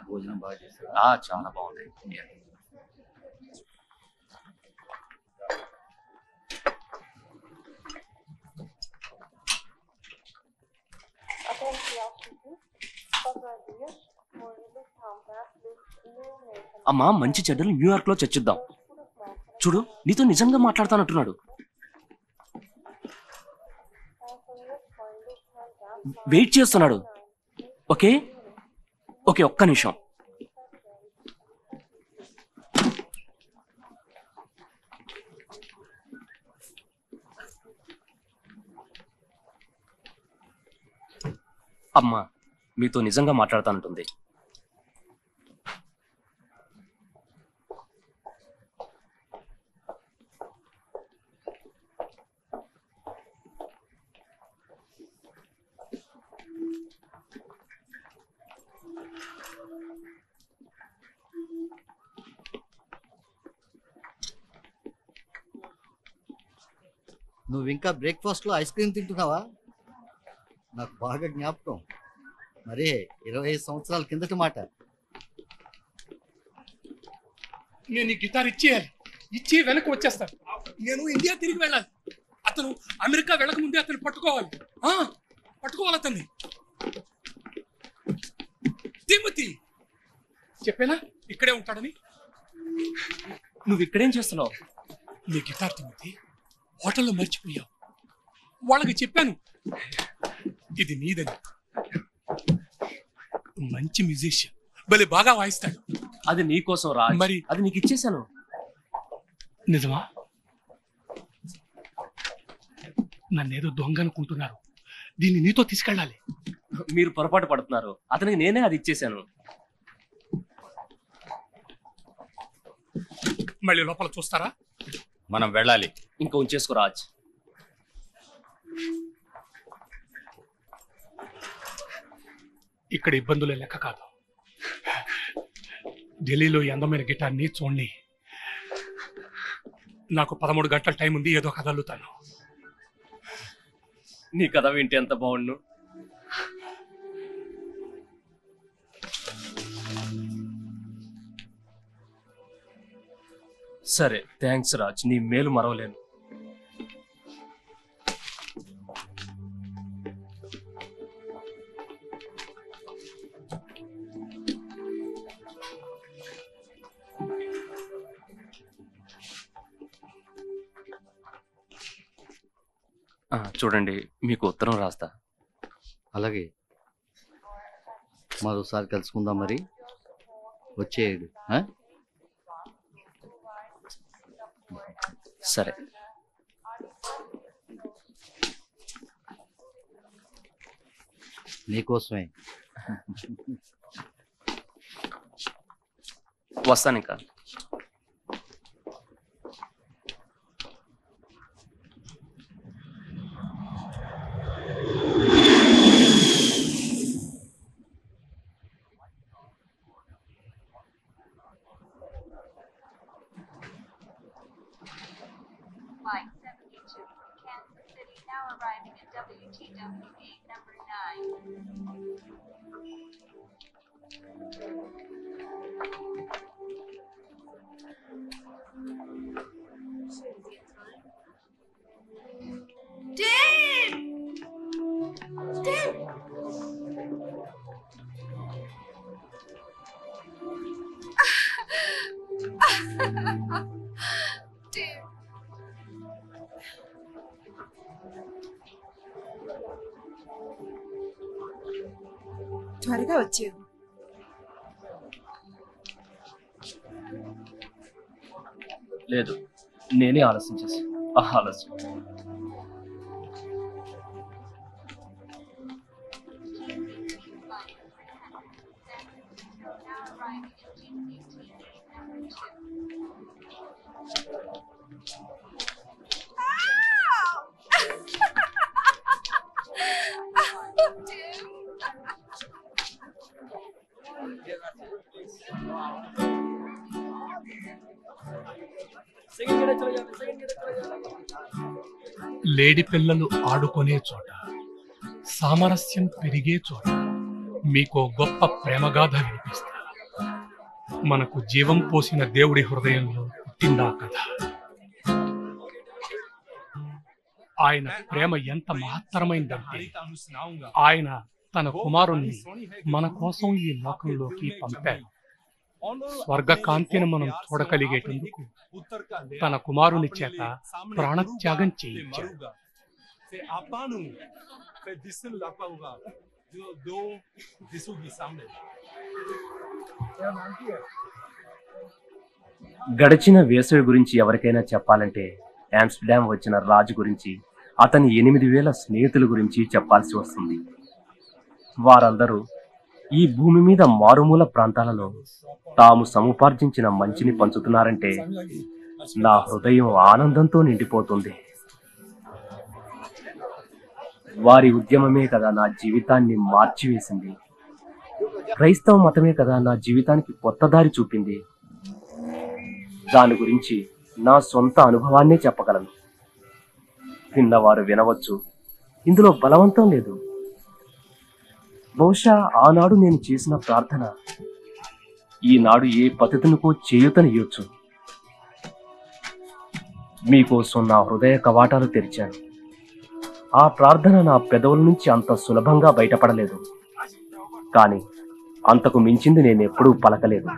భోజనం బాగా చేశారు. చాలా బాగుంది. అమ్మా, మంచి చెడ్డలు న్యూయార్క్ లో చర్చిద్దాం. చూడు, నీతో నిజంగా మాట్లాడతానంటున్నాడు. వెయిట్ చేస్తున్నాడు. ఓకే ఓకే, ఒక్క నిమిషం. అమ్మా మీతో నిజంగా మాట్లాడతానంటుంది. నువ్వు ఇంకా బ్రేక్ఫాస్ట్లో ఐస్ క్రీమ్ తింటున్నావా? నాకు బాగా జ్ఞాపకం. మరే 25 సంవత్సరాల కిందటి మాట. నేను ఈ గిటార్ ఇచ్చేయాలి. ఇచ్చి వెనక్కి వచ్చేస్తాను. నేను ఇండియా తిరిగి వెళ్ళాలి. అతను అమెరికా వెళ్ళక ముందే అతను పట్టుకోవాలి. పట్టుకోవాలి అతన్ని. తిమోతి చెప్పేనా ఇక్కడే ఉంటాడని? నువ్వు ఇక్కడేం చేస్తున్నావు? నీ గిటార్ తిమోతి హోటల్లో మర్చిపోయావు. వాళ్ళకి చెప్పాను ఇది నీదని. మంచి మ్యూజిషియన్, భలే బాగా వాయిస్తాడు. అది నీకోసం రా. మరి అది నీకు ఇచ్చేసాను. నిజమా? నన్నేదో దొంగ అనుకుంటున్నారు. దీన్ని నీతో తీసుకెళ్ళాలి. మీరు పొరపాటు పడుతున్నారు. అతనికి నేనే అది ఇచ్చేశాను. మళ్ళీ లోపల చూస్తారా? మనం వెళ్ళాలి. ఇంకా ఉంచేసుకో రాజ్. ఇక్కడ ఇబ్బందులే లెక్క కాదు. ఢిల్లీలో ఈ అందమైన గిటార్ని చూడండి. నాకు 13 గంటల టైం ఉంది. ఏదో కథ అల్లుతాను. నీ కథ వింటే ఎంత బాగుండు. సరే, థ్యాంక్స్ రాజ్. నీ మేలు మరవలేను. చూడండి, మీకు ఉత్తరం రాస్తా. అలాగే, మరోసారి కలుసుకుందాం. మరి వచ్చేయడు. సరే. నీకోసమే. వస్తాను ఇంకా. Flight 72 from Kansas City now arriving at WTW gate number 9. Dave! Dave! Dave! త్వరగా వచ్చేవు. లేదు, నేనే ఆలస్యం చేసి ఆలస్యం. లేడి పిల్లలు ఆడుకునే చోట, సామరస్యం పెరిగే చోట మీకు గొప్ప ప్రేమగాథ వినిపిస్తా. మనకు జీవం పోసిన దేవుడి హృదయంలో పుట్టిందా కథ. ఆయన ప్రేమ ఎంత మహత్తరమైందంటే ఆయన తన కుమారుణ్ణి మన కోసం ఈ లోకంలోకి పంపారు. స్వర్గ కాంతిని మనం చూడగలిగేటందుకు తన కుమారుని చేత ప్రాణత్యాగం చేయించాడు. గడిచిన వేసవి గురించి ఎవరికైనా చెప్పాలంటే ఆమ్స్టర్డామ్ వచ్చిన రాజు గురించి, అతని 8000 స్నేహితుల గురించి చెప్పాల్సి వస్తుంది. వారందరూ ఈ భూమి మీద మారుమూల ప్రాంతాలలో తాము సముపార్జించిన మంచిని పంచుతున్నారంటే నా హృదయం ఆనందంతో నిండిపోతుంది. వారి ఉద్యమమే కదా నా జీవితాన్ని మార్చివేసింది. క్రైస్తవ మతమే కదా నా జీవితానికి కొత్త దారి చూపింది. దాని గురించి నా సొంత అనుభవాన్నే చెప్పగలను. విన్నవారు వినవచ్చు, ఇందులో బలవంతం లేదు. బహుశా ఆనాడు నేను చేసిన ప్రార్థన ఈనాడు ఏ పతితునికో చేయూతనియ్యొచ్చు. మీకోసం నా హృదయ కవాటాలు తెరిచాను. ఆ ప్రార్థన నా పెదవుల నుంచి అంత సులభంగా బయటపడలేదు, కానీ అంతకు మించింది నేనెప్పుడూ పలకలేదు.